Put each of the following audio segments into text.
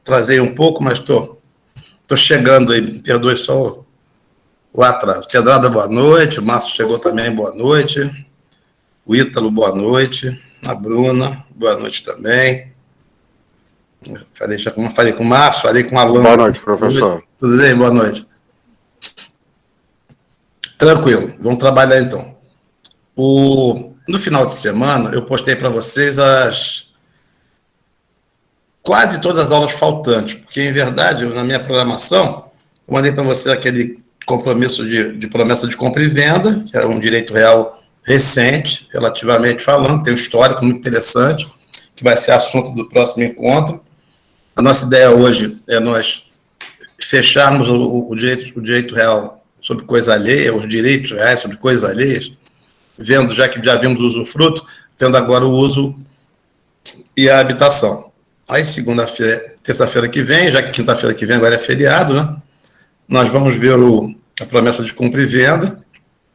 Atrasei um pouco, mas estou chegando aí, me perdoe só o atraso. Pedrada, boa noite. O Márcio chegou também, boa noite. O Ítalo, boa noite. A Bruna, boa noite também. Falei com o Márcio, falei com a Alana. Boa noite, professor. Tudo bem? Boa noite. Tranquilo, vamos trabalhar então. No final de semana, eu postei para vocês quase todas as aulas faltantes, porque, em verdade, na minha programação, eu mandei para vocês aquele compromisso de promessa de compra e venda, que é um direito real recente, relativamente falando, tem um histórico muito interessante, que vai ser assunto do próximo encontro. A nossa ideia hoje é nós fecharmos o direito real sobre coisa alheia, os direitos reais sobre coisas alheias, vendo, já que já vimos o usufruto, vendo agora o uso e a habitação. Aí, segunda-feira, terça-feira que vem, já que quinta-feira que vem agora é feriado, né? Nós vamos ver a promessa de compra e venda,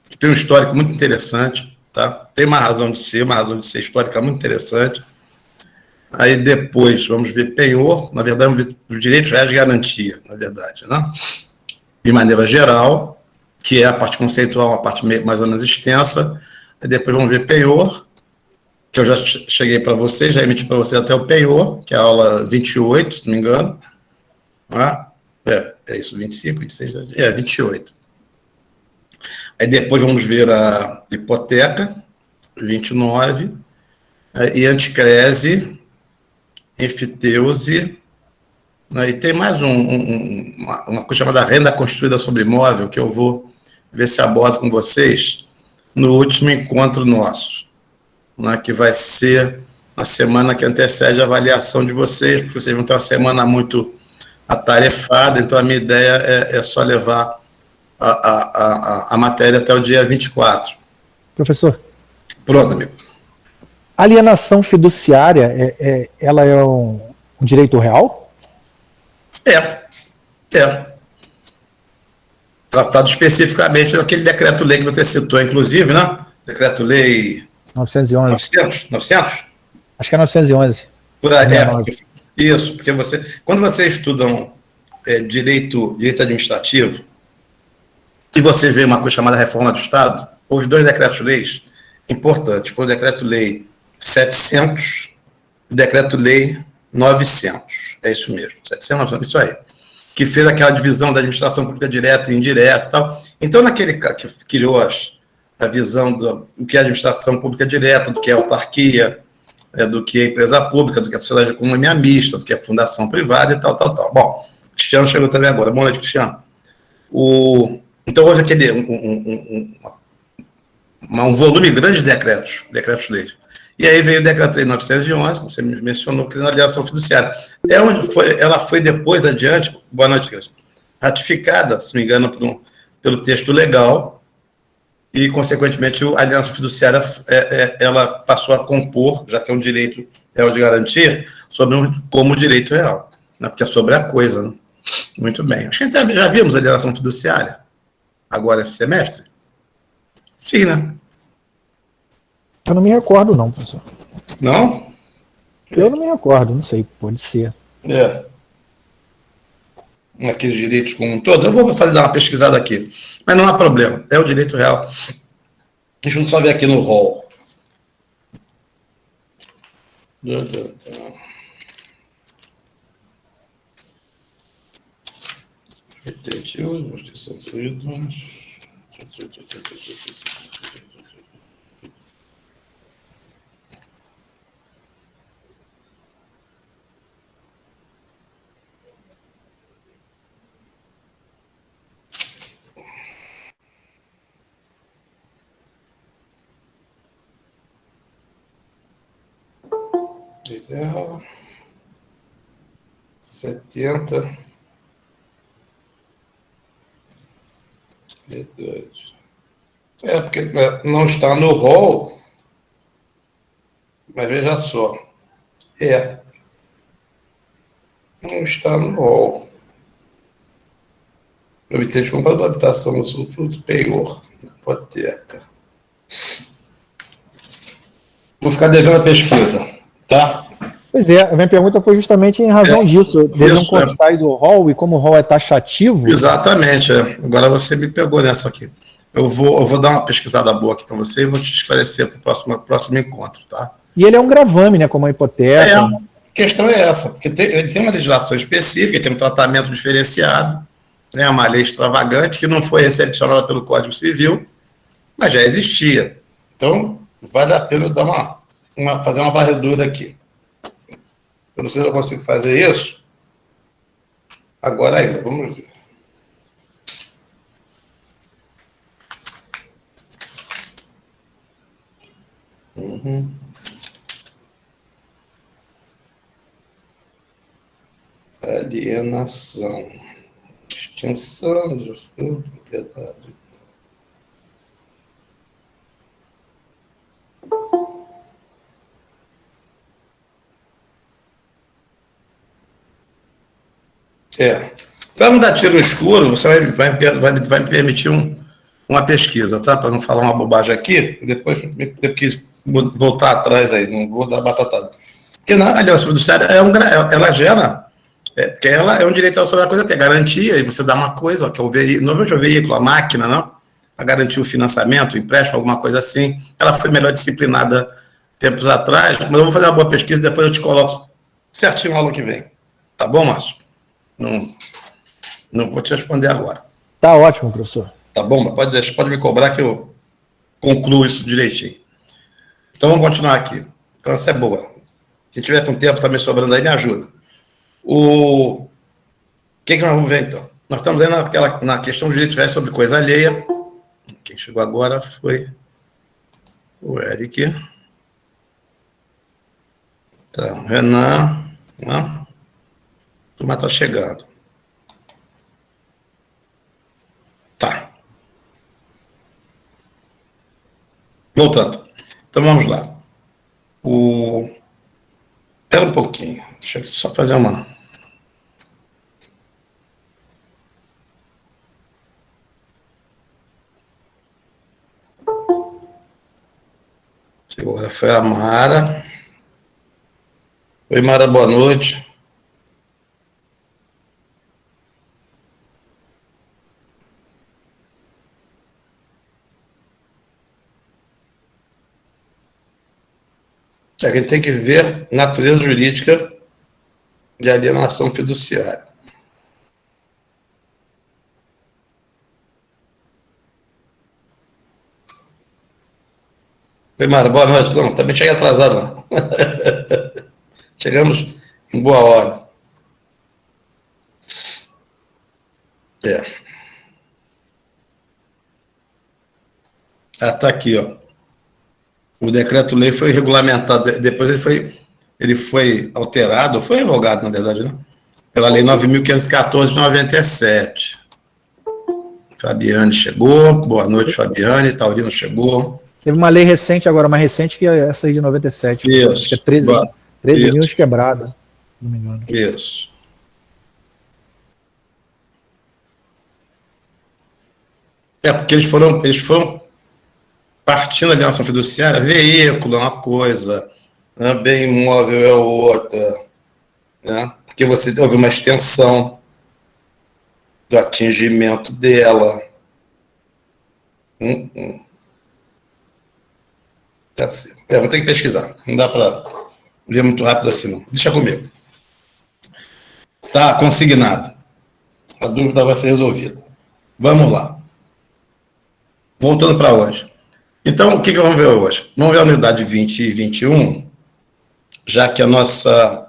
que tem um histórico muito interessante, tá? Tem uma razão de ser histórica muito interessante. Aí depois vamos ver penhor, na verdade vamos ver os direitos reais de garantia, na verdade, né? De maneira geral, que é a parte conceitual, uma parte mais ou menos extensa. Aí depois vamos ver penhor, que eu já cheguei para vocês, já emiti para vocês até o penhor, que é a aula 28, se não me engano. É isso, 25, 26, 28. Aí depois vamos ver a hipoteca, 29, e anticrese, enfiteuse, né? E tem mais uma coisa chamada renda construída sobre imóvel, que eu vou ver se abordo com vocês no último encontro nosso, né? Que vai ser na semana que antecede a avaliação de vocês, porque vocês vão ter uma semana muito atarefada, então a minha ideia é só levar a matéria até o dia 24. Professor. Pronto, amigo. Alienação fiduciária, ela é um direito real? Tratado especificamente naquele decreto-lei que você citou, inclusive, né? Decreto-lei 911. 900? Acho que é 911. Por aí, isso, porque quando vocês estudam direito administrativo e você vê uma coisa chamada reforma do Estado, houve 2 decretos-leis importantes. Foi o decreto-lei 700 e o decreto-lei 900. É isso mesmo, 700, 900, isso aí. Que fez aquela divisão da administração pública direta e indireta e tal. Então, naquele que criou a visão do que é administração pública direta, do que é autarquia, do que é empresa pública, do que é sociedade de economia mista, do que é fundação privada e tal. Bom, Cristiano chegou também agora. Boa noite, Cristiano. Então, houve aquele um volume grande de decretos-leis. E aí veio o decreto-lei 911, como você mencionou, criando a alienação fiduciária. Ela foi depois adiante, boa noite, Cristiano, ratificada, se não me engano, pelo texto legal, e, consequentemente, a alienação fiduciária ela passou a compor, já que é um direito real de garantia, como direito real, né? Porque é sobre a coisa. Né? Muito bem. Acho que já vimos a alienação fiduciária agora esse semestre? Sim, né? Eu não me recordo, não, professor. Não? Eu não me recordo, não sei, pode ser. Aqueles direitos como um todo. Eu vou dar uma pesquisada aqui. Mas não há problema, é o direito real. Deixa eu só ver aqui no rol. Justiça dos ídolos. Ideal 70. Verdade. Porque não está no rol, mas veja só. Não está no rol. Obter de compra da habitação, usufruto, penhor, hipoteca. Vou ficar devendo a pesquisa, tá? Pois é, a minha pergunta foi justamente em razão disso, dele não Isso, constar aí do rol, e como o rol é taxativo. Exatamente. Agora você me pegou nessa aqui. Eu vou dar uma pesquisada boa aqui para você e vou te esclarecer para o próximo encontro, tá? E ele é um gravame, né, como a hipoteca. A questão é essa, porque ele tem uma legislação específica, ele tem um tratamento diferenciado, né, uma lei extravagante que não foi recepcionada pelo Código Civil, mas já existia. Então, vale a pena eu dar fazer uma varredura aqui. Eu não sei se eu consigo fazer isso. Agora ainda, vamos ver. Alienação. Extinção de propriedade. Para não dar tiro no escuro, você vai me permitir uma pesquisa, tá? Para não falar uma bobagem aqui, depois ter que voltar atrás aí, não vou dar batatada. Porque na aliança fiduciária ela gera, porque ela é um direito sobre a coisa que é garantia, e você dá uma coisa, que é o veículo, normalmente é o veículo, a máquina, não? Para garantir o financiamento, o empréstimo, alguma coisa assim. Ela foi melhor disciplinada tempos atrás, mas eu vou fazer uma boa pesquisa e depois eu te coloco certinho na aula que vem. Tá bom, Márcio? Não vou te responder agora. Tá ótimo, professor. Tá bom? Mas pode me cobrar que eu concluo isso direitinho. Então, vamos continuar aqui. Então, essa é boa. Quem tiver com tempo também sobrando aí, me ajuda. O que nós vamos ver, então? Nós estamos aí na questão do direito reais sobre coisa alheia. Quem chegou agora foi o Eric. Tá, o Renan. A turma está chegando. Tá. Voltando. Então, vamos lá. Espera um pouquinho. Deixa eu só fazer uma... Agora foi a Mara. Oi, Mara, boa noite. A gente tem que ver natureza jurídica de alienação fiduciária. Oi, Mara, boa noite. Não, também cheguei atrasado, não. Chegamos em boa hora. Tá aqui, ó. O decreto-lei foi regulamentado, depois ele foi alterado, foi revogado, na verdade, né? Pela Lei 9.514 de 97. Fabiane chegou, boa noite, Fabiane, Taurino chegou. Teve uma lei recente agora, mais recente que essa aí de 97. Isso. Acho que é 13 mil quebrada, não me engano. Isso. Porque eles foram partindo da aliança fiduciária, veículo é uma coisa, né? Bem imóvel é outra, né? Porque você houve uma extensão do atingimento dela. Tá certo. Vou ter que pesquisar, não dá para ver muito rápido assim, não. Deixa comigo. Tá consignado. A dúvida vai ser resolvida. Vamos lá. Voltando para hoje. Então, o que vamos ver hoje? Vamos ver a unidade 20 e 21, já que a nossa,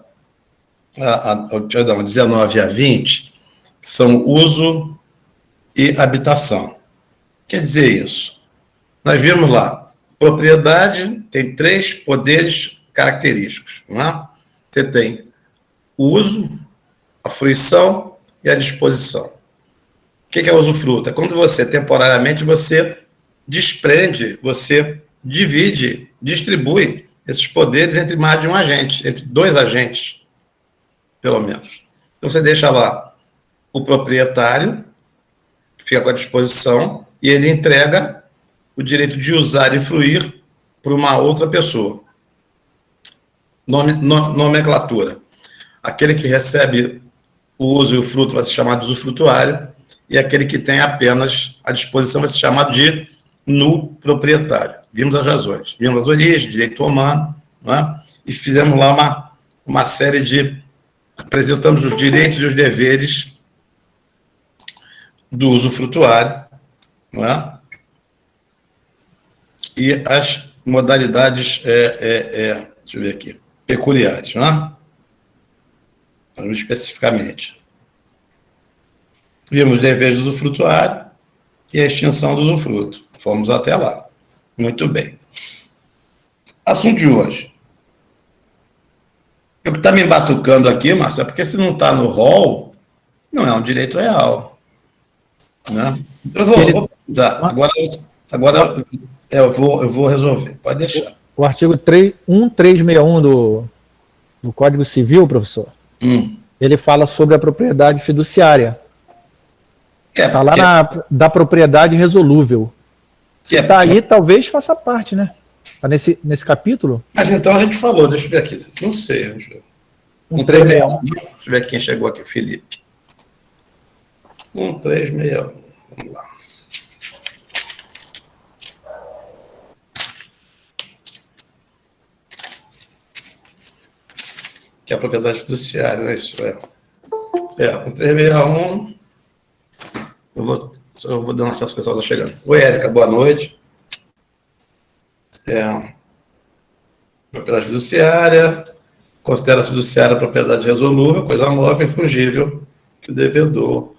perdão, 19 a 20, são uso e habitação. Quer dizer isso? Nós vimos lá, propriedade tem 3 poderes característicos, não é? Você tem o uso, a fruição e a disposição. O que é usufruto? É quando você, temporariamente, você desprende, você divide, distribui esses poderes entre mais de um agente, entre 2 agentes, pelo menos. Então, você deixa lá o proprietário, que fica com a disposição, e ele entrega o direito de usar e fruir para uma outra pessoa. Nomenclatura. Aquele que recebe o uso e o fruto vai ser chamado de usufrutuário, e aquele que tem apenas à disposição vai ser chamado de proprietário. Vimos as razões, vimos as origens, direito humano, né? E fizemos lá uma série de... apresentamos os direitos e os deveres do usufrutuário, né? E as modalidades, deixa eu ver aqui, peculiares, né? Especificamente. Vimos os deveres do usufrutuário e a extinção do usufruto. Fomos até lá. Muito bem. Assunto de hoje. O que está me batucando aqui, Marcelo, porque se não está no rol, não é um direito real. Né? Eu vou precisar. Agora eu vou resolver. Pode deixar. O artigo 1361 do Código Civil, professor, ele fala sobre a propriedade fiduciária. Está lá da propriedade resolúvel. Se está aí, talvez faça parte, né? Está nesse capítulo. Mas então a gente falou, deixa eu ver aqui. Não sei. Deixa eu ver. 1361. Deixa eu ver quem chegou aqui, Felipe. 1361. Vamos lá. Que é a propriedade fiduciária, né? Isso é. 1361. Eu vou dando acesso, o pessoal está chegando. Oi, Érica, boa noite. Propriedade fiduciária. Considera a fiduciária a propriedade resolúvel, coisa móvel, infungível, que o devedor.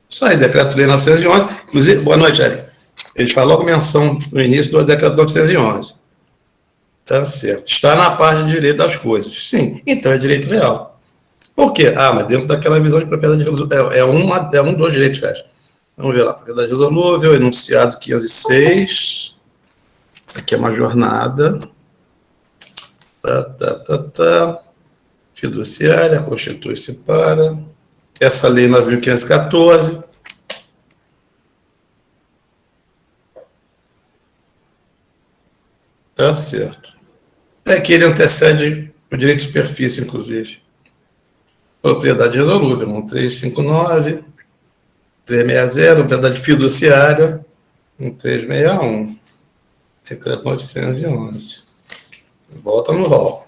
Isso aí, Decreto-Lei 911. Inclusive, boa noite, Érica. A gente falou com menção no início do Decreto 911. Tá certo. Está na parte de direito das coisas. Sim, então é direito real. Por quê? Mas dentro daquela visão de propriedade resolúvel. É um dos direitos reais. Vamos ver lá. Propriedade resolúvel, enunciado 506. Isso aqui é uma jornada. Fiduciária, constitui-se para. Essa lei 9.514. Tá certo. É que ele antecede o direito de superfície, inclusive. Propriedade resolúvel, 1359, 360, propriedade fiduciária, 1361, decreto 911. Volta no rol.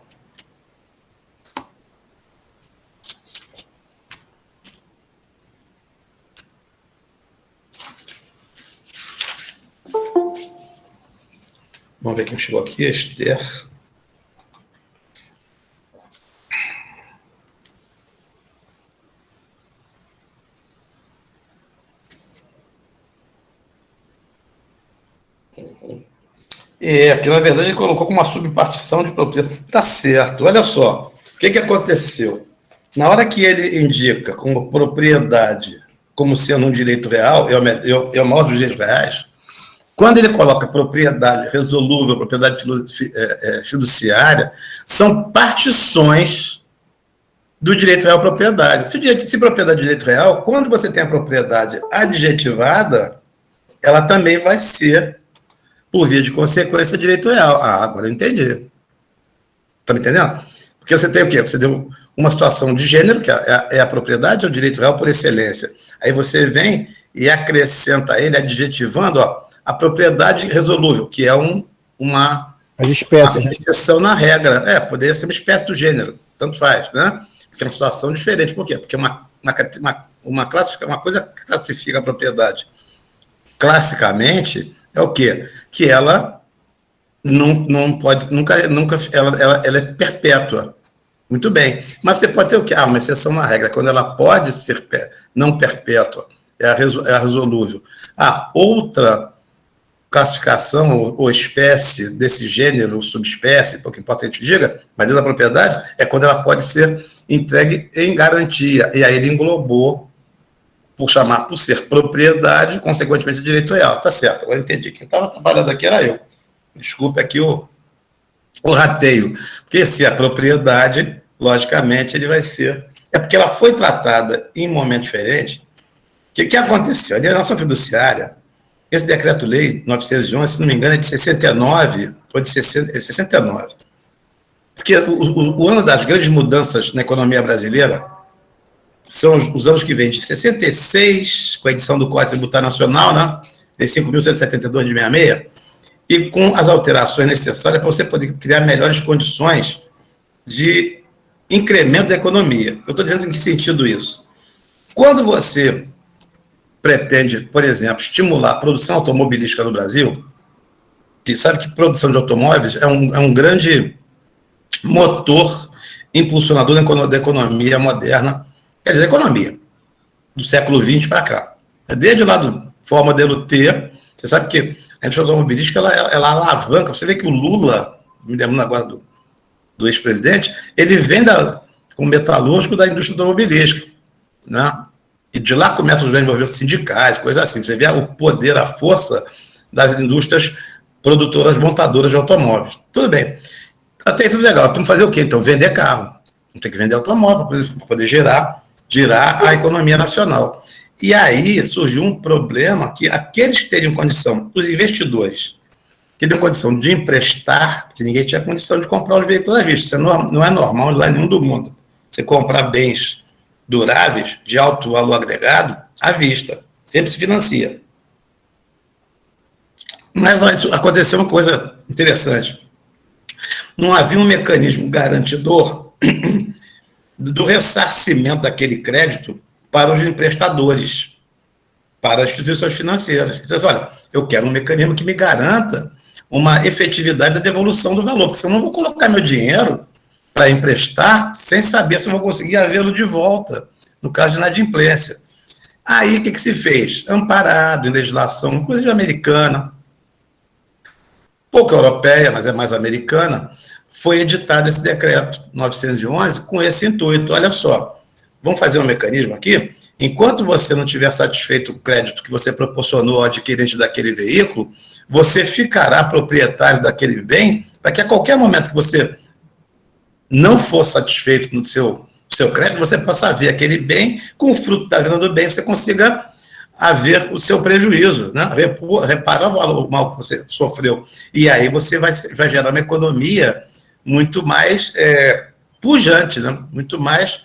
Vamos ver quem chegou aqui, Esther. Porque na verdade ele colocou como uma subpartição de propriedade. Tá certo, olha só. O que aconteceu? Na hora que ele indica como propriedade, como sendo um direito real, é o maior dos direitos reais, quando ele coloca propriedade resolúvel, propriedade fiduciária, são partições do direito real à propriedade. Se propriedade é direito real, quando você tem a propriedade adjetivada, ela também vai ser, por via de consequência, direito real. Agora eu entendi. Está me entendendo? Porque você tem o quê? Você deu uma situação de gênero, que é a propriedade, é o direito real por excelência. Aí você vem e acrescenta ele, adjetivando, a propriedade resolúvel, que é uma exceção na regra. Poderia ser uma espécie do gênero, tanto faz, né? Porque é uma situação diferente. Por quê? Porque uma coisa que classifica a propriedade classicamente é o quê? Que ela não pode, nunca ela é perpétua. Muito bem. Mas você pode ter o quê? Uma exceção na regra, quando ela pode ser não perpétua, é a resolúvel. Outra classificação ou espécie desse gênero, ou subespécie, pouco importa a gente diga, mas dentro da propriedade, é quando ela pode ser entregue em garantia. E aí ele englobou, por ser propriedade, consequentemente direito real. Tá certo, agora entendi. Quem estava trabalhando aqui era eu. Desculpe aqui o rateio. Porque se é propriedade, logicamente, ele vai ser... É porque ela foi tratada em um momento diferente. O que aconteceu? A alienação fiduciária, esse decreto-lei 911, se não me engano, é de 69, ou de 69. Porque o ano das grandes mudanças na economia brasileira são os anos que vêm de 66, com a edição do Código Tributário Nacional, né? 5.172 de 66, e com as alterações necessárias para você poder criar melhores condições de incremento da economia. Eu estou dizendo em que sentido isso? Quando você pretende, por exemplo, estimular a produção automobilística no Brasil, e sabe que produção de automóveis é um grande motor impulsionador da economia moderna, quer dizer, economia do século XX para cá. Desde lá do Ford Modelo T, você sabe que a indústria automobilística ela alavanca. Você vê que o Lula, me lembrando agora do ex-presidente, ele vem com metalúrgico da indústria automobilística, né? E de lá começam os envolvimentos sindicais, coisas assim. Você vê o poder, a força das indústrias produtoras, montadoras de automóveis. Tudo bem. Até aí tudo legal. Vamos fazer o quê, então? Vender carro. Vamos ter que vender automóvel para poder girar a economia nacional. E aí surgiu um problema que aqueles que teriam condição, os investidores, teriam condição de emprestar, porque ninguém tinha condição de comprar os veículos à vista. Isso não é normal lá nenhum do mundo. Você comprar bens duráveis, de alto valor agregado, à vista. Sempre se financia. Mas aconteceu uma coisa interessante. Não havia um mecanismo garantidor do ressarcimento daquele crédito para os emprestadores, para as instituições financeiras. Então, olha, eu quero um mecanismo que me garanta uma efetividade da devolução do valor, porque senão eu não vou colocar meu dinheiro para emprestar sem saber se eu vou conseguir havê-lo de volta, no caso de inadimplência. Aí, o que se fez? Amparado em legislação, inclusive americana, pouco europeia, mas é mais americana, foi editado esse decreto 911 com esse intuito. Olha só, vamos fazer um mecanismo aqui, enquanto você não tiver satisfeito o crédito que você proporcionou ao adquirente daquele veículo, você ficará proprietário daquele bem, para que a qualquer momento que você não for satisfeito no seu crédito, você possa ver aquele bem, com o fruto da venda do bem, você consiga haver o seu prejuízo, né? Reparar o mal que você sofreu. E aí você vai gerar uma economia muito mais pujante, né? Muito mais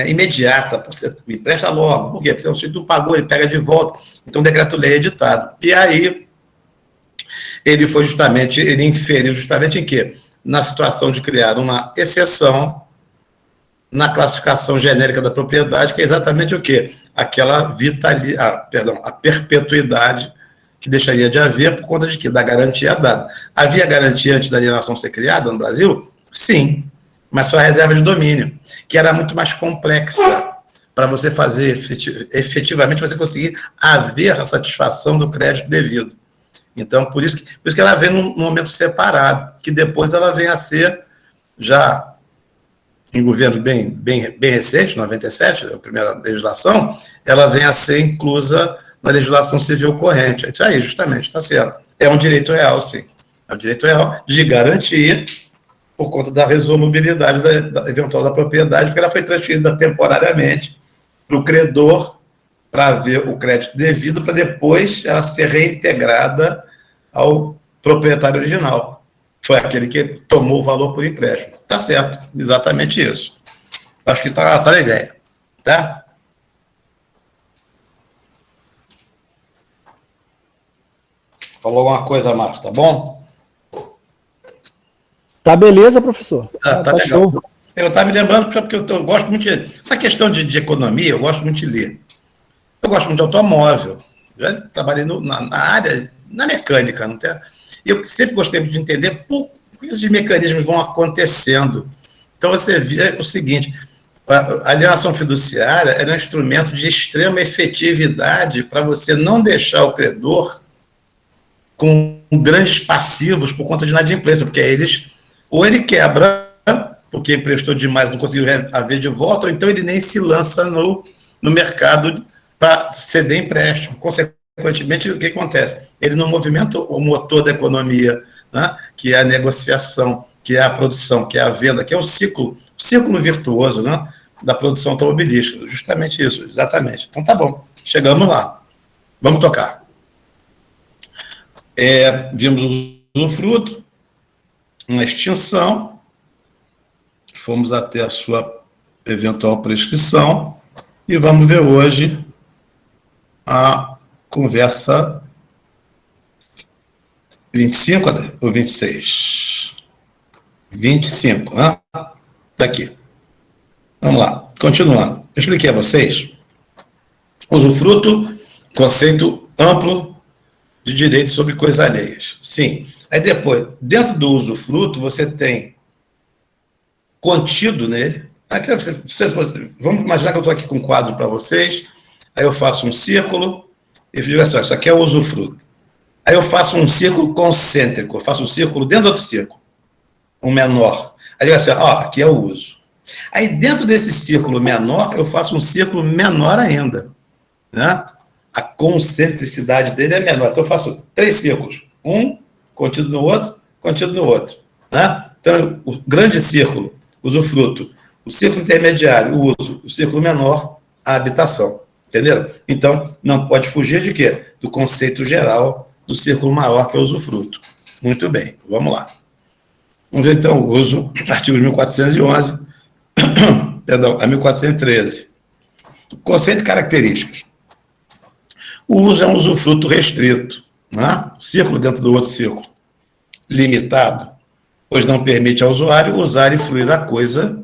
imediata. Você empresta logo. Por quê? Porque o sujeito não pagou, ele pega de volta. Então, o decreto-lei é editado. E aí, ele inferiu justamente em quê? Na situação de criar uma exceção na classificação genérica da propriedade, que é exatamente o quê? A perpetuidade que deixaria de haver por conta de quê? Da garantia dada. Havia garantia antes da alienação ser criada no Brasil? Sim, mas só a reserva de domínio, que era muito mais complexa para você fazer efetivamente, você conseguir haver a satisfação do crédito devido. Então, por isso que ela vem num momento separado, que depois ela vem a ser, já em governo bem recente, 97, a primeira legislação, ela vem a ser inclusa na legislação civil corrente. Isso aí, justamente, está certo. É um direito real, sim. É um direito real de garantia por conta da resolubilidade eventual da propriedade, porque ela foi transferida temporariamente para o credor para haver o crédito devido, para depois ela ser reintegrada ao proprietário original. Foi aquele que tomou o valor por empréstimo. Tá certo, exatamente isso. Acho que tá a ideia, tá? Falou alguma coisa, Márcio, tá bom? Tá beleza, professor. Tá legal. Show. Eu estava me lembrando porque eu gosto muito de... Essa questão de economia, eu gosto muito de ler. Eu gosto muito de automóvel. Já trabalhei na área, na mecânica, não tem... Eu sempre gostei de entender por que esses mecanismos vão acontecendo. Então, você vê o seguinte, a alienação fiduciária era um instrumento de extrema efetividade para você não deixar o credor com grandes passivos por conta de inadimplência, porque ou ele quebra, porque emprestou demais, não conseguiu haver de volta, ou então ele nem se lança no mercado para ceder empréstimo. Consequentemente, o que acontece? Ele não movimenta o motor da economia, né? Que é a negociação, que é a produção, que é a venda, que é o ciclo virtuoso, né? Da produção automobilística. Justamente isso, exatamente. Então tá bom, chegamos lá. Vamos tocar. Vimos um fruto, uma extinção, fomos até a sua eventual prescrição e vamos ver hoje a conversa 25 ou 26? 25, né? Daqui. Vamos lá, continuando. Eu expliquei a vocês. Usufruto, conceito amplo de direito sobre coisas alheias. Sim. Aí depois, dentro do usufruto, você tem contido nele. Vamos imaginar que eu estou aqui com um quadro para vocês, aí eu faço um círculo e digo assim, isso aqui é o usufruto. Aí eu faço um círculo concêntrico, eu faço um círculo dentro do outro círculo, um menor. Aí eu digo assim, aqui é o uso. Aí dentro desse círculo menor, eu faço um círculo menor ainda, né? A concentricidade dele é menor. Então eu faço 3 círculos, um contido no outro, né? Então o grande círculo, usufruto, o círculo intermediário, o uso, o círculo menor, a habitação. Entenderam? Então, não pode fugir de quê? Do conceito geral do círculo maior, que é o usufruto. Muito bem, vamos lá. Vamos ver, então, o uso, artigo 1411, perdão, a 1413. Conceito e características. O uso é um usufruto restrito, né? Círculo dentro do outro círculo. Limitado, pois não permite ao usuário usar e fruir da coisa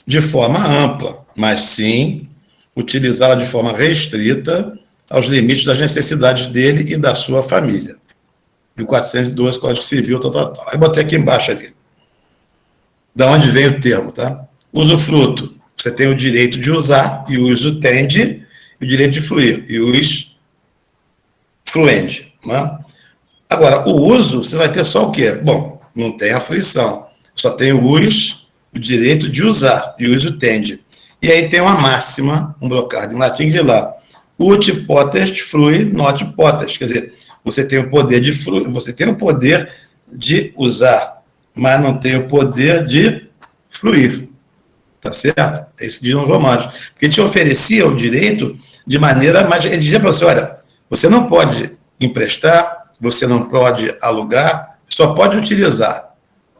de forma ampla, mas sim utilizá-la de forma restrita aos limites das necessidades dele e da sua família. 1412, Código Civil, tal. Aí botei aqui embaixo ali. Da onde vem o termo, tá? Usufruto, você tem o direito de usar, e o uso tende, e o direito de fruir, e o us fluende, né? Agora, o uso, você vai ter só o quê? Bom, não tem a fruição, só tem o us, o direito de usar, e o uso tende. E aí tem uma máxima, um brocado em latim, que diz lá, ut potest frui not potest, quer dizer, você tem o poder de fruir, você tem o poder de usar, mas não tem o poder de fluir. Tá certo? É isso que diz nos Romanos. Porque ele te oferecia o direito de maneira, mas ele dizia para você, olha, você não pode emprestar, você não pode alugar, só pode utilizar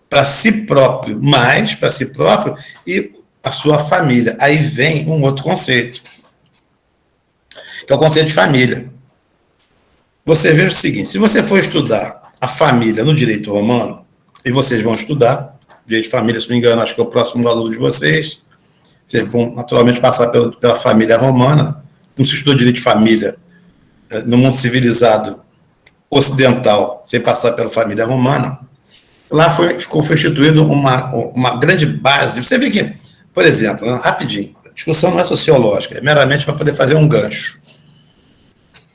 para si próprio, mas para si próprio e a sua família. Aí vem um outro conceito, que é o conceito de família. Você veja o seguinte, se você for estudar a família no direito romano, e vocês vão estudar, direito de família, se não me engano, acho que é o próximo aluno de vocês vão naturalmente passar pela família romana, não se estudou direito de família no mundo civilizado ocidental, sem passar pela família romana, lá foi instituído uma grande base. Você vê que, por exemplo, rapidinho, a discussão não é sociológica, é meramente para poder fazer um gancho.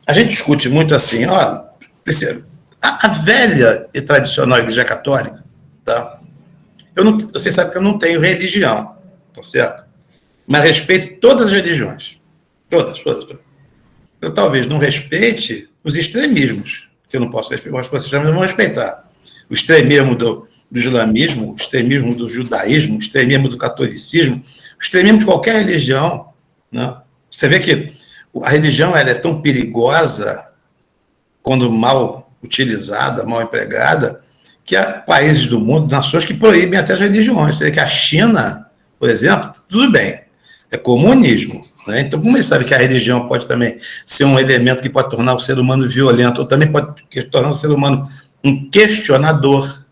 A gente discute muito assim, a velha e tradicional Igreja Católica, tá? Vocês sabem que eu não tenho religião, tá certo? Mas respeito todas as religiões. Todas. Eu talvez não respeite os extremismos, que eu não posso respeitar, mas vocês também vão respeitar. O extremismo do islamismo, o extremismo do judaísmo, o extremismo do catolicismo, o extremismo de qualquer religião, né? Você vê que a religião ela é tão perigosa quando mal utilizada, mal empregada, que há países do mundo, nações que proíbem até as religiões. Você vê que a China, por exemplo, tudo bem, é comunismo, né? Então, como ele sabe que a religião pode também ser um elemento que pode tornar o ser humano violento, ou também pode tornar o ser humano um questionador,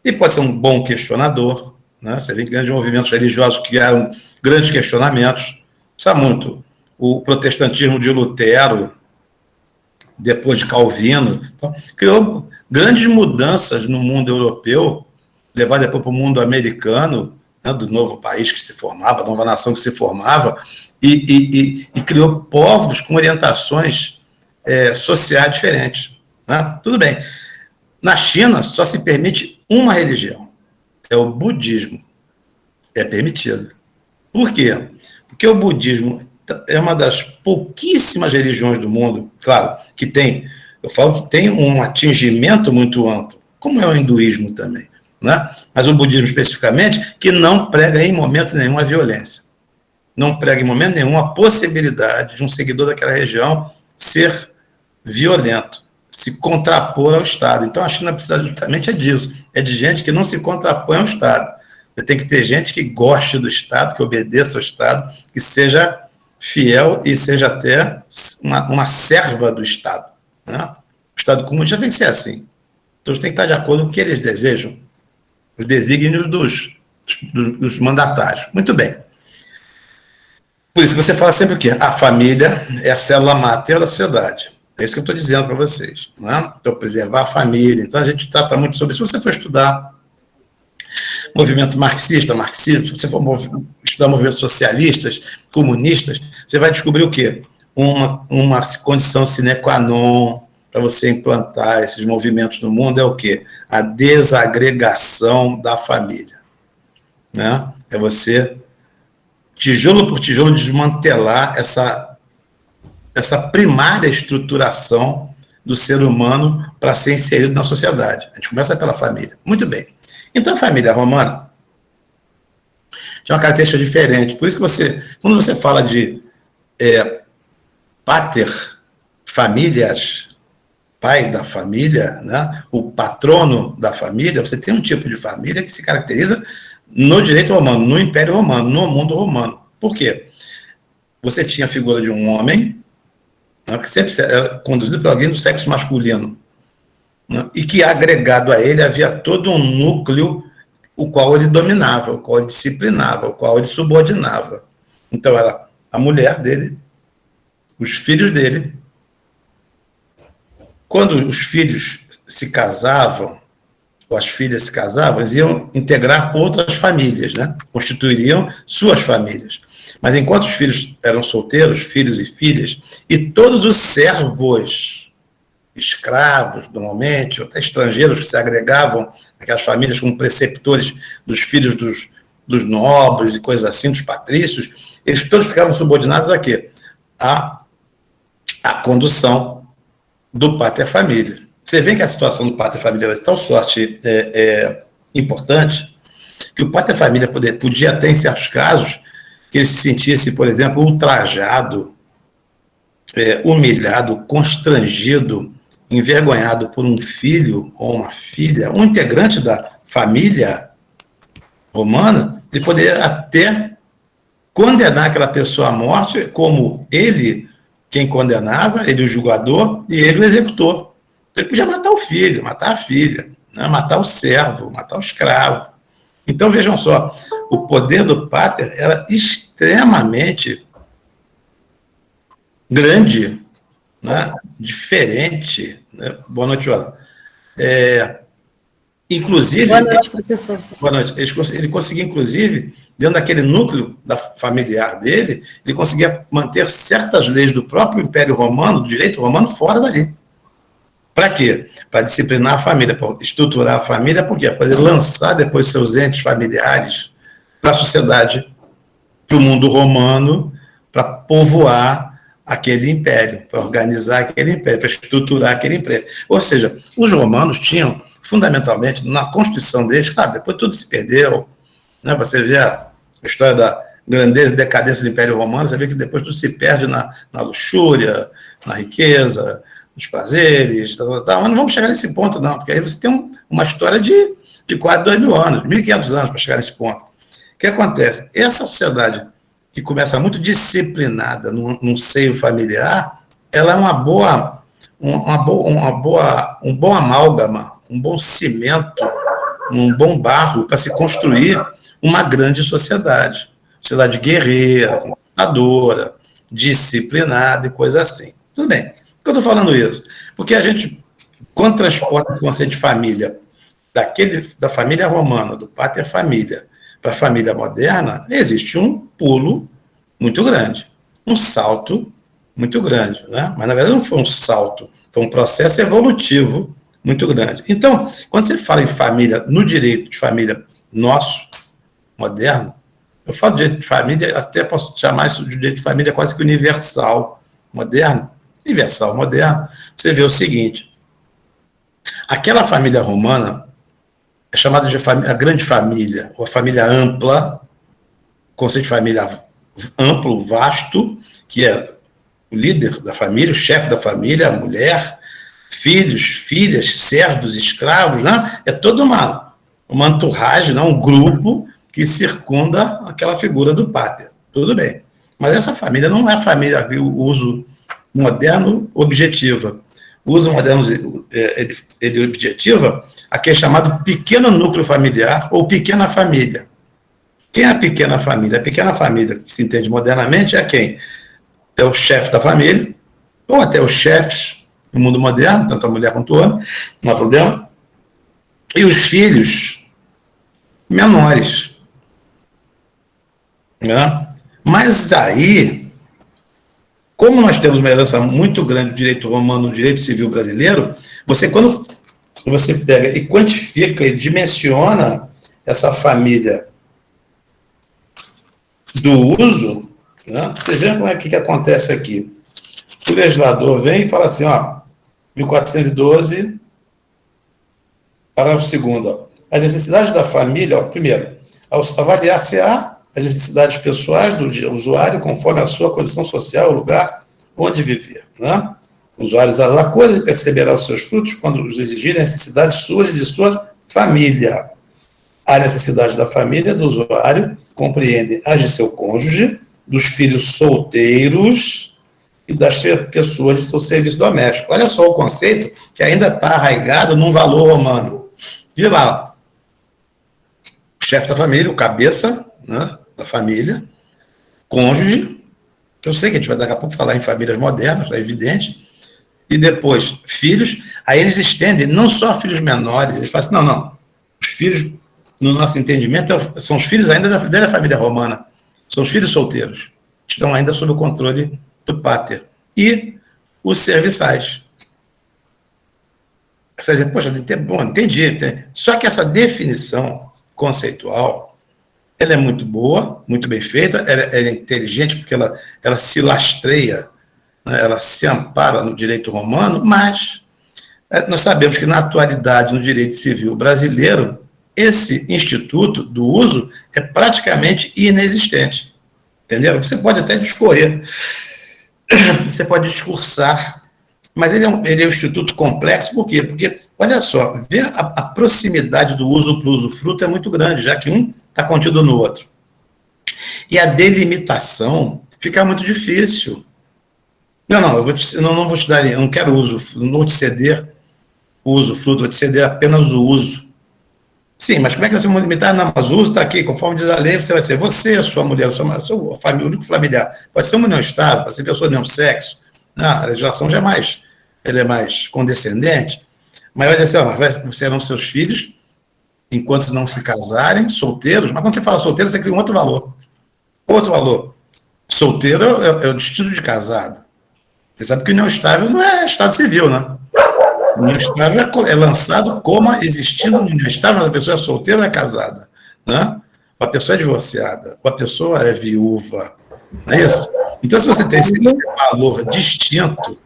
e pode ser um bom questionador, né? Você vê que grandes movimentos religiosos criaram grandes questionamentos, sabe muito, o protestantismo de Lutero, depois de Calvino, então, criou grandes mudanças no mundo europeu, levar depois para o mundo americano, né, do novo país que se formava, nova nação que se formava, e criou povos com orientações sociais diferentes. Né? Tudo bem. Na China, só se permite uma religião, é o budismo. É permitido. Por quê? Porque o budismo é uma das pouquíssimas religiões do mundo, claro, que tem, eu falo que tem um atingimento muito amplo, como é o hinduísmo também, né? Mas o budismo especificamente, que não prega em momento nenhum a violência, não prega em momento nenhum a possibilidade de um seguidor daquela região ser violento, se contrapor ao Estado. Então, a China precisa justamente disso, de gente que não se contrapõe ao Estado. Tem que ter gente que goste do Estado, que obedeça ao Estado, que seja fiel e seja até uma serva do Estado. Né? O Estado comunista tem que ser assim. Todos têm que estar de acordo com o que eles desejam, os desígnios dos mandatários. Muito bem. Por isso que você fala sempre o quê? A família é a célula máter da sociedade. É isso que eu estou dizendo para vocês. Né? Então, preservar a família. Então, a gente trata muito sobre isso. Se você for estudar movimento marxista, marxismo, se você for estudar movimentos socialistas, comunistas, você vai descobrir o quê? Uma condição sine qua non para você implantar esses movimentos no mundo é o quê? A desagregação da família. Né? É você, tijolo por tijolo, desmantelar essa primária estruturação do ser humano para ser inserido na sociedade. A gente começa pela família. Muito bem. Então, a família romana tinha uma característica diferente. Por isso que quando você fala de pater familias, pai da família, né, o patrono da família, você tem um tipo de família que se caracteriza no direito romano, no Império Romano, no mundo romano. Por quê? Você tinha a figura de um homem, né, que sempre era conduzido por alguém do sexo masculino, né, e que agregado a ele havia todo um núcleo o qual ele dominava, o qual ele disciplinava, o qual ele subordinava. Então era a mulher dele, os filhos dele. Quando os filhos se casavam, ou as filhas se casavam, eles iam integrar outras famílias, né? Constituiriam suas famílias. Mas enquanto os filhos eram solteiros, filhos e filhas, e todos os servos, escravos, normalmente, ou até estrangeiros que se agregavam àquelas famílias como preceptores dos filhos dos nobres e coisas assim, dos patrícios, eles todos ficavam subordinados a quê? A condução do pater família. Você vê que a situação do pater família era de tal sorte importante que o pater família podia até, em certos casos, que ele se sentisse, por exemplo, ultrajado, humilhado, constrangido, envergonhado por um filho ou uma filha, um integrante da família romana, ele poderia até condenar aquela pessoa à morte, como ele quem condenava, ele o julgador e ele o executor. Ele podia matar o filho, matar a filha, né? Matar o servo, matar o escravo. Então, vejam só, o poder do pater era extremamente grande, né? Diferente. Né? Boa noite, Joana. Inclusive... Boa noite, professor. Boa noite. Ele conseguia, inclusive, dentro daquele núcleo familiar dele, ele conseguia manter certas leis do próprio Império Romano, do direito romano, fora dali. Para quê? Para disciplinar a família, para estruturar a família, por quê? Para ele lançar depois seus entes familiares para a sociedade, para o mundo romano, para povoar aquele império, para organizar aquele império, para estruturar aquele império. Ou seja, os romanos tinham, fundamentalmente, na constituição deles, claro, depois tudo se perdeu, né? Você vê a história da grandeza e decadência do Império Romano, você vê que depois tudo se perde na luxúria, na riqueza, nos prazeres, tal. Mas não vamos chegar nesse ponto, não, porque aí você tem uma história de quase 2.000 anos, 1.500 anos para chegar nesse ponto. O que acontece? Essa sociedade que começa muito disciplinada num seio familiar, ela é um bom amálgama, um bom cimento, um bom barro para se construir uma grande sociedade. Sociedade guerreira, conquistadora, disciplinada e coisa assim. Tudo bem. Por que eu estou falando isso? Porque a gente, quando transporta esse conceito de família, da família romana, do pater família, para a família moderna, existe um pulo muito grande, um salto muito grande, né? Mas, na verdade, não foi um salto, foi um processo evolutivo muito grande. Então, quando você fala em família, no direito de família nosso, moderno, eu falo de direito de família, até posso chamar isso de direito de família quase que universal, moderno, você vê o seguinte, aquela família romana é chamada de a grande família, ou a família ampla, conceito de família amplo, vasto, que é o líder da família, o chefe da família, a mulher, filhos, filhas, servos, escravos, né? É toda uma entourage, né? Um grupo que circunda aquela figura do pater. Tudo bem. Mas essa família não é a família que o uso moderno objetiva. O uso moderno ele objetiva aquele chamado pequeno núcleo familiar ou pequena família. Quem é a pequena família? A pequena família, que se entende modernamente, é quem? É o chefe da família, ou até os chefes no mundo moderno, tanto a mulher quanto o homem, não há problema, e os filhos menores. Né? Mas aí, como nós temos uma herança muito grande do direito romano, do direito civil brasileiro, quando você pega e quantifica e dimensiona essa família do uso, né? Você vê como é que acontece aqui. O legislador vem e fala assim, 1412, parágrafo 2º, as necessidades da família, primeiro, avaliar-se-á as necessidades pessoais do usuário conforme a sua condição social, o lugar onde viver. Né? O usuário usará a coisa e perceberá os seus frutos quando os exigirem necessidades suas e de sua família. A necessidade da família do usuário compreende as de seu cônjuge, dos filhos solteiros e das pessoas de seu serviço doméstico. Olha só o conceito que ainda está arraigado num valor romano. De lá, o chefe da família, o cabeça, né, da família, cônjuge, que eu sei que a gente vai daqui a pouco falar em famílias modernas, é evidente, e depois filhos, aí eles estendem não só filhos menores, eles falam assim, não, os filhos, no nosso entendimento, são os filhos ainda da família romana, são os filhos solteiros, estão ainda sob o controle do pater, e os serviçais. Você diz, poxa, bom, entendi. Só que essa definição conceitual, ela é muito boa, muito bem feita, ela é inteligente porque ela se lastreia, né, ela se ampara no direito romano, mas nós sabemos que na atualidade, no direito civil brasileiro, esse instituto do uso é praticamente inexistente. Entendeu? Você pode até discorrer, você pode discursar, mas ele é um instituto complexo, por quê? Porque, olha só, a proximidade do uso para o usufruto é muito grande, já que um está contido no outro. E a delimitação fica muito difícil. Não vou te dar, eu não quero uso, não vou te ceder o usufruto, vou te ceder apenas o uso. Sim, mas como é que você vai limitar? Não, mas o uso está aqui, conforme diz a lei, você vai ser você, a sua mulher, sua família, o único familiar. Pode ser uma união estável, pode ser pessoa do mesmo sexo. Não, a legislação já é mais condescendente, mas vai dizer assim, serão seus filhos, enquanto não se casarem, solteiros, mas quando você fala solteiro, você cria um outro valor. Outro valor. Solteiro é o distinto de casado. Você sabe que união estável não é estado civil, né? União estável é lançado como existindo uma união estável, mas a pessoa é solteira ou é casada, né? Uma pessoa é divorciada, uma pessoa é viúva, não é isso? Então, se você tem esse valor distinto,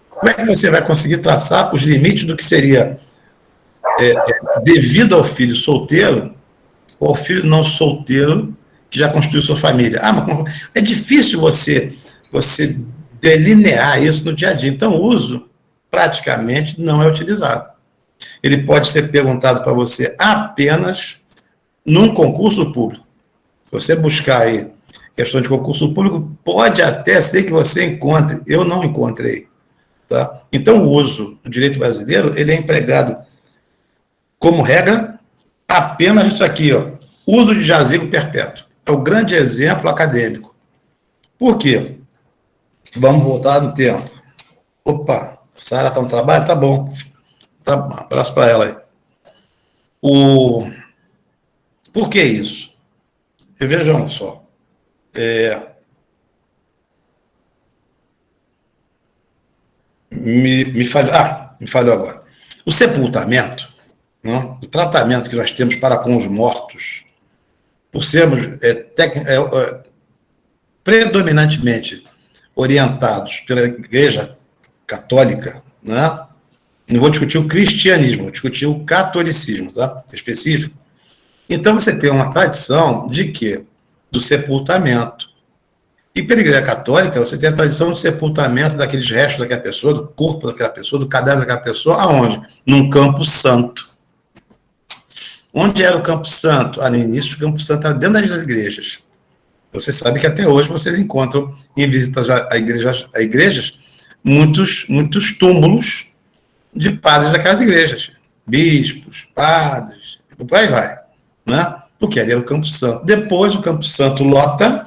como é que você vai conseguir traçar os limites do que seria devido ao filho solteiro ou ao filho não solteiro que já constituiu sua família? Mas é difícil você delinear isso no dia a dia. Então, o uso praticamente não é utilizado. Ele pode ser perguntado para você apenas num concurso público. Se você buscar aí questão de concurso público, pode até ser que você encontre, eu não encontrei. Tá? Então, o uso do direito brasileiro, ele é empregado como regra apenas isso aqui, uso de jazigo perpétuo. É o grande exemplo acadêmico. Por quê? Vamos voltar no tempo. Opa, a Sara está no trabalho? Tá bom. Tá, um abraço para ela aí. Por que isso? E vejam só. Me falhou agora. O sepultamento, não? O tratamento que nós temos para com os mortos, por sermos predominantemente orientados pela Igreja Católica, né? Não vou discutir o cristianismo, vou discutir o catolicismo, tá? Específico. Então, você tem uma tradição de quê? Do sepultamento. E pela Igreja Católica, você tem a tradição de sepultamento daqueles restos daquela pessoa, do corpo daquela pessoa, do cadáver daquela pessoa, aonde? Num campo santo. Onde era o Campo Santo? No início, o Campo Santo era dentro das igrejas. Você sabe que até hoje vocês encontram em visitas a igrejas muitos túmulos de padres daquelas igrejas. Bispos, padres, por aí vai. Né? Porque ali era o Campo Santo. Depois o Campo Santo lota,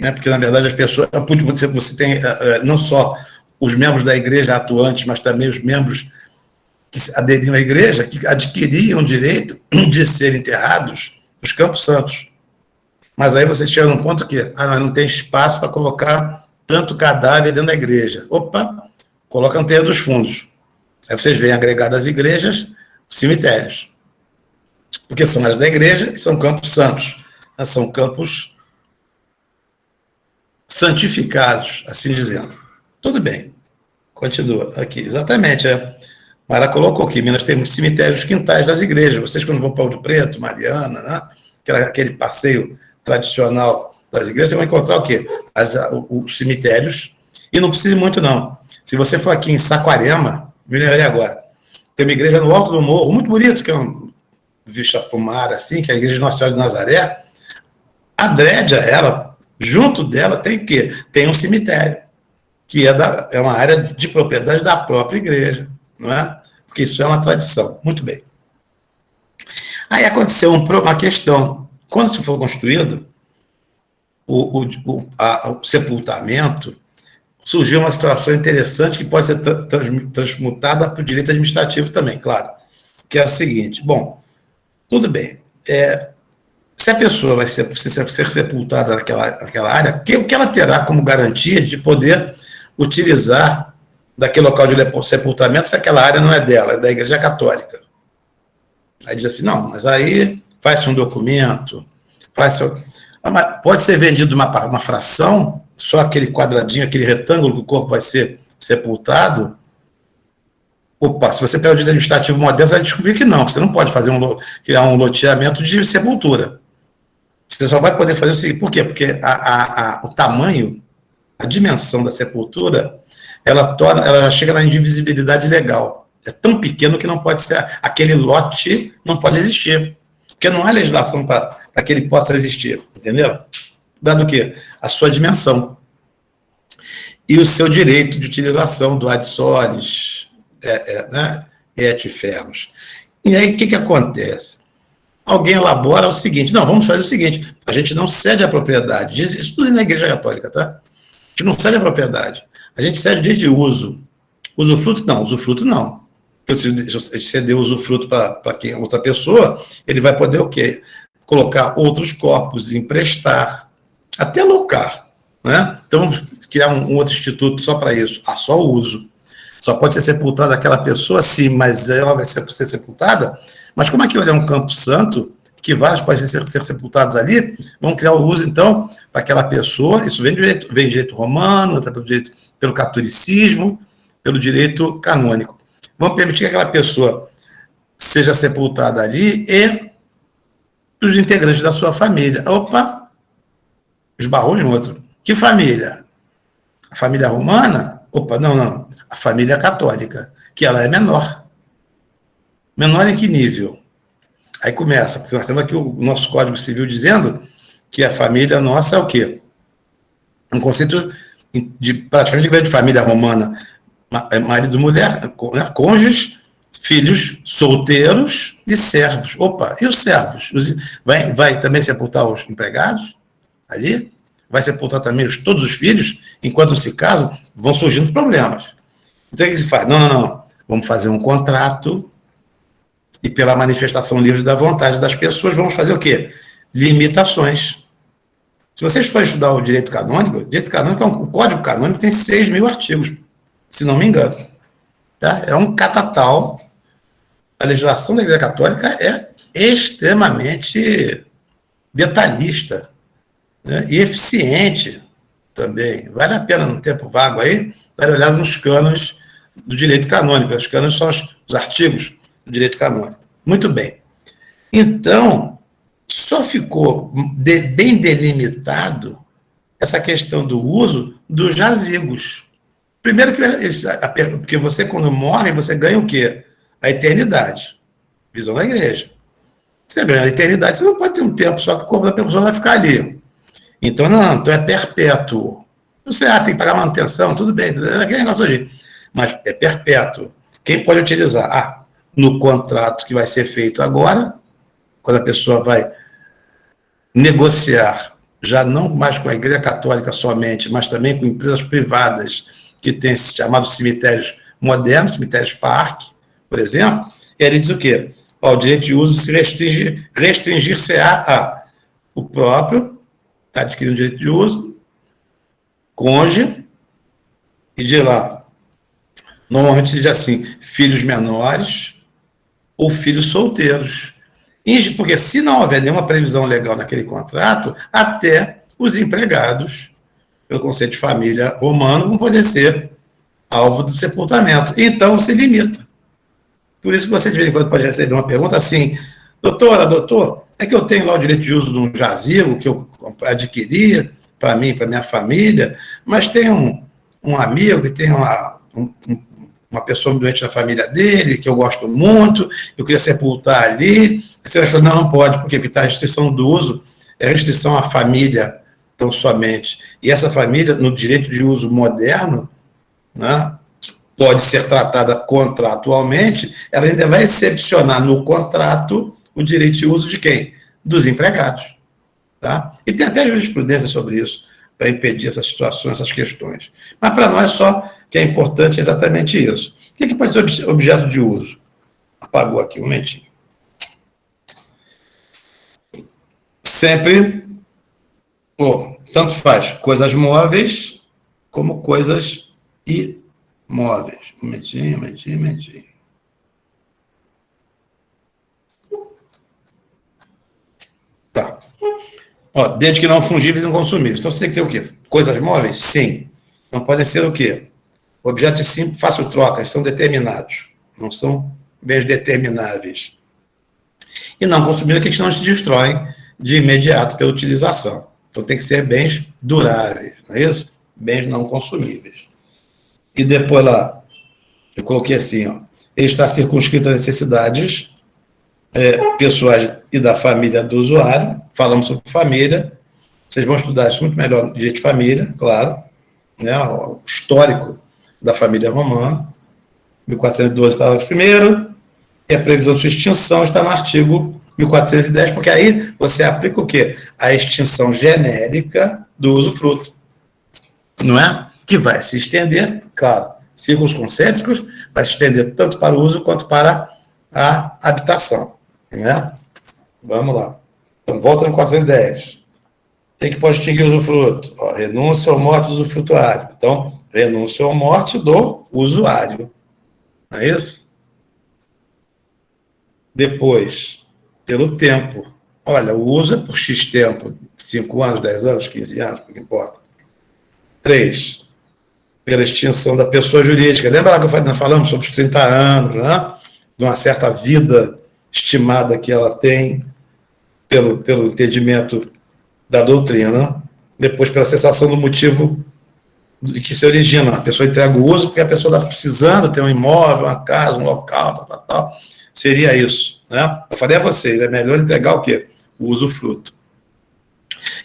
né? Porque na verdade as pessoas... Você tem não só os membros da igreja atuantes, mas também os membros que aderiam à igreja, que adquiriam o direito de serem enterrados nos Campos Santos. Mas aí vocês chegam num ponto que não tem espaço para colocar tanto cadáver dentro da igreja. Opa, coloca no terreiro dos fundos. Aí vocês veem agregado às igrejas, cemitérios. Porque são áreas da igreja e são campos santos. São campos santificados, assim dizendo. Tudo bem. Continua aqui. Exatamente, Mara colocou aqui, Minas tem muitos cemitérios quintais das igrejas. Vocês, quando vão para Ouro Preto, Mariana, né? Aquele passeio tradicional das igrejas, você vai encontrar o quê? Os cemitérios. E não precisa muito, não. Se você for aqui em Saquarema, me lembrei agora, tem uma igreja no alto do morro, muito bonito, que é uma vista para o mar, assim, que é a igreja de Nossa Senhora de Nazaré. A Drédia, junto dela, tem o quê? Tem um cemitério, que é uma área de propriedade da própria igreja. Não é? Porque isso é uma tradição. Muito bem. Aí aconteceu uma questão. Quando isso foi construído, o sepultamento, surgiu uma situação interessante que pode ser transmutada para o direito administrativo também, claro. Que é a seguinte: bom, tudo bem. Se a pessoa vai ser sepultada naquela área, o que ela terá como garantia de poder utilizar daquele local de sepultamento se aquela área não é dela, é da Igreja Católica? Aí diz assim, não, mas aí faz-se um documento, pode ser vendido uma fração, só aquele quadradinho, aquele retângulo que o corpo vai ser sepultado. Opa, se você pega o direito administrativo moderno, você vai descobrir que não, você não pode criar um loteamento de sepultura. Você só vai poder fazer o seguinte, por quê? Porque o tamanho, a dimensão da sepultura, ela já chega na indivisibilidade legal. É tão pequeno que não pode ser, aquele lote não pode existir, porque não há legislação para que ele possa existir, entendeu? Dado o quê? A sua dimensão. E o seu direito de utilização do ad solis, né? Et fermos. E aí, o que acontece? Alguém elabora o seguinte, não, vamos fazer o seguinte, a gente não cede a propriedade, diz isso tudo na Igreja Católica, tá? A gente não cede a propriedade. A gente cede desde uso. Usufruto não. Porque se a gente ceder o usufruto para outra pessoa, ele vai poder o quê? Colocar outros corpos, emprestar, até alocar. Né? Então, vamos criar um outro instituto só para isso. Só o uso. Só pode ser sepultada aquela pessoa, sim, mas ela vai ser sepultada. Mas como aquilo é um campo santo, que vários podem ser sepultados ali, vamos criar o uso, então, para aquela pessoa. Isso vem de direito romano, pelo catolicismo, pelo direito canônico. Vamos permitir que aquela pessoa seja sepultada ali e os integrantes da sua família. Opa! Esbarrou em outro. Que família? A família romana? Opa, não. A família católica, que ela é menor. Menor em que nível? Aí começa, porque nós temos aqui o nosso Código Civil dizendo que a família nossa é o quê? Um conceito de praticamente grande família romana, marido, mulher, cônjuges, filhos solteiros e servos. Opa, e os servos? Vai também sepultar os empregados ali? Vai sepultar também todos os filhos? Enquanto se casam, vão surgindo problemas. Então, o que se faz? Não. Vamos fazer um contrato e, pela manifestação livre da vontade das pessoas, vamos fazer o quê? Limitações. Se vocês forem estudar o direito canônico o Código Canônico tem 6.000 artigos, se não me engano. Tá? É um catatal. A legislação da Igreja Católica é extremamente detalhista, né? E eficiente também. Vale a pena, no tempo vago aí, dar uma olhada nos cânones do direito canônico. Os cânones são os artigos do direito canônico. Muito bem. Então, só ficou bem delimitado essa questão do uso dos jazigos. Primeiro, porque você, quando morre, você ganha o quê? A eternidade. Visão da igreja. Você ganha a eternidade, você não pode ter um tempo só que o corpo da pessoa vai ficar ali. Então, então é perpétuo. Não sei, tem que pagar manutenção, tudo bem, aquele negócio hoje. Mas é perpétuo. Quem pode utilizar? No contrato que vai ser feito agora, quando a pessoa vai negociar, já não mais com a Igreja Católica somente, mas também com empresas privadas que têm esses chamados cemitérios modernos, cemitérios parque, por exemplo, ele diz o quê? O direito de uso se restringir-se-á a o próprio, está adquirindo direito de uso, cônjuge, e de lá, normalmente se diz assim, filhos menores ou filhos solteiros. Porque se não houver nenhuma previsão legal naquele contrato, até os empregados, pelo conceito de família romano, vão poder ser alvo do sepultamento. Então, se limita. Por isso que você, de vez em quando, pode receber uma pergunta assim, doutor, é que eu tenho lá o direito de uso de um jazigo que eu adquiri para mim, para minha família, mas tem um amigo que tem uma pessoa doente na família dele, que eu gosto muito, eu queria sepultar ali. Aí você vai falar, não pode, porque está a restrição do uso, é restrição à família, tão somente. E essa família, no direito de uso moderno, né, pode ser tratada contratualmente, ela ainda vai excepcionar no contrato o direito de uso de quem? Dos empregados. Tá? E tem até jurisprudência sobre isso, para impedir essas situações, essas questões. Mas para nós só que é importante exatamente isso. O que pode ser objeto de uso? Apagou aqui um momentinho. Sempre, tanto faz coisas móveis como coisas imóveis. Um momentinho. Tá. Desde que não fungíveis e não consumíveis. Então você tem que ter o quê? Coisas móveis? Sim. Não podem ser o quê? Objetos simples, fácil troca, são determinados. Não são bens determináveis. E não consumíveis é que não se destroem de imediato pela utilização. Então tem que ser bens duráveis, não é isso? Bens não consumíveis. E depois lá, eu coloquei assim, ele está circunscrito às necessidades pessoais e da família do usuário. Falamos sobre família. Vocês vão estudar isso muito melhor no direito de família, claro, né? O histórico da família romana, 1412, parágrafo 1º, e a previsão de sua extinção está no artigo 1410, porque aí você aplica o quê? A extinção genérica do usufruto, não é? Que vai se estender, claro, círculos concêntricos, vai se estender tanto para o uso quanto para a habitação, né? Vamos lá. Então, volta no 410. Tem que pode extinguir o usufruto? Renúncia ou morte do usufrutuário. Então, renúncia ou morte do usuário. Não é isso? Depois, pelo tempo. Olha, o uso é por X tempo, 5 anos, 10 anos, 15 anos, não importa. 3, pela extinção da pessoa jurídica. Lembra lá que nós falamos sobre os 30 anos, né? De uma certa vida estimada que ela tem pelo entendimento da doutrina. Depois, pela cessação do motivo que se origina. A pessoa entrega o uso porque a pessoa está precisando ter um imóvel, uma casa, um local, tal. Seria isso, né? Eu falei a vocês, é melhor entregar o quê? O usufruto.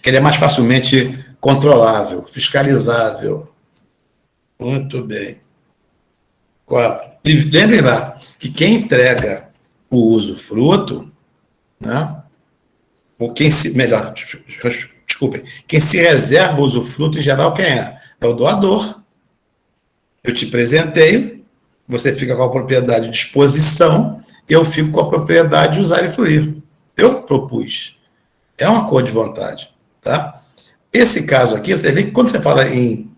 Que ele é mais facilmente controlável, fiscalizável. Muito bem. 4. E lembrem lá que quem entrega o usufruto, né? Ou quem se... Melhor, desculpem. Quem se reserva o usufruto, em geral, quem é? É o doador. Eu te presenteio, você fica com a propriedade de disposição, eu fico com a propriedade de usar e fluir. Eu propus. É um acordo de vontade, tá? Esse caso aqui, você vê que quando você fala em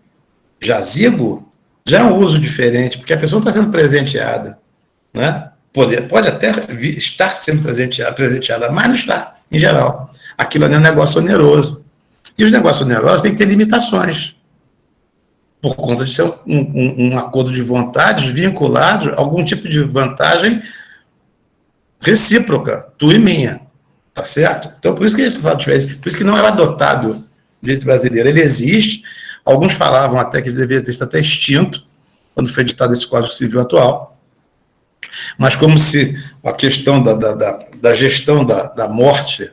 jazigo, já é um uso diferente, porque a pessoa está sendo presenteada, né? Pode até estar sendo presenteada, mas não está, em geral. Aquilo ali é um negócio oneroso. E os negócios onerosos têm que ter limitações, por conta de ser um acordo de vontades vinculado a algum tipo de vantagem recíproca, tua e minha, tá certo? Então, por isso que esse fato diferente, por isso que não é adotado direito brasileiro, ele existe. Alguns falavam até que ele deveria ter sido até extinto quando foi editado esse Código Civil atual. Mas como se a questão da gestão da morte,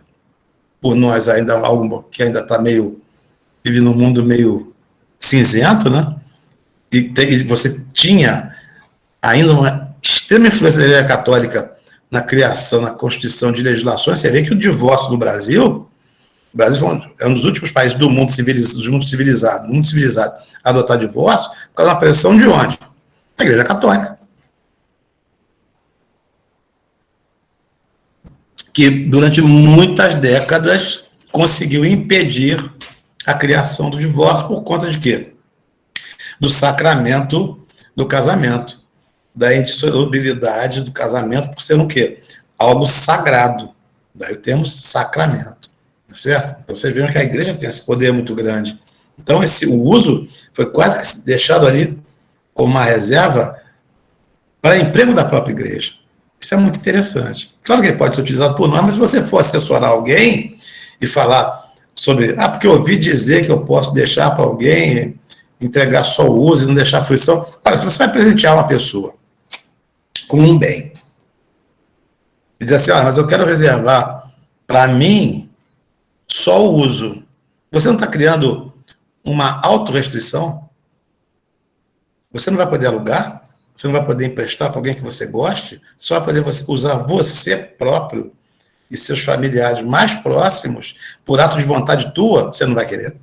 por nós ainda é algo que ainda está vive num mundo meio cinzento, né? E você tinha ainda uma extrema influência da Igreja Católica na criação, na constituição de legislações. Você vê que o divórcio no Brasil, o Brasil é um dos últimos países do mundo civilizado a adotar divórcio, por causa da pressão de onde? Da Igreja Católica. Que durante muitas décadas conseguiu impedir a criação do divórcio por conta de quê? Do sacramento do casamento, da indissolubilidade do casamento, por ser um quê? Algo sagrado. Daí o termo sacramento, tá certo? Então vocês viram que a igreja tem esse poder muito grande. Então o uso foi quase que deixado ali como uma reserva para emprego da própria igreja. Isso é muito interessante. Claro que ele pode ser utilizado por nós, mas se você for assessorar alguém e falar sobre, porque eu ouvi dizer que eu posso deixar para alguém, entregar só o uso e não deixar a fruição. Olha, se você vai presentear uma pessoa com um bem, e dizer assim, mas eu quero reservar para mim só o uso, você não está criando uma autorrestrição? Você não vai poder alugar? Você não vai poder emprestar para alguém que você goste? Só vai poder usar você próprio e seus familiares mais próximos por ato de vontade tua? Você não vai querer.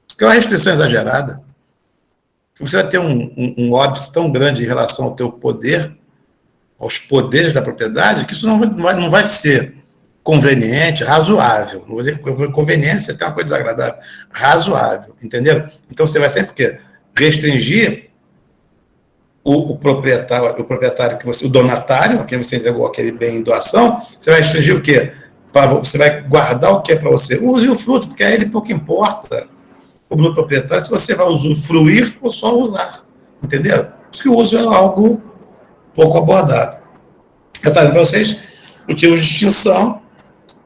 Porque é uma restrição exagerada. Você vai ter um óbice tão grande em relação ao teu poder, aos poderes da propriedade, que isso não vai ser conveniente, razoável. Não vou dizer conveniência, tem uma coisa desagradável. Razoável, entendeu? Então você vai sempre o quê? Restringir o proprietário que você, o donatário, a quem você entregou aquele bem em doação, você vai restringir o quê? Você vai guardar o que para você? Use o fruto, porque a ele pouco importa, como no proprietário, se você vai usufruir ou só usar, entendeu? Porque o uso é algo pouco abordado. Eu estava dizendo para vocês, motivo de extinção,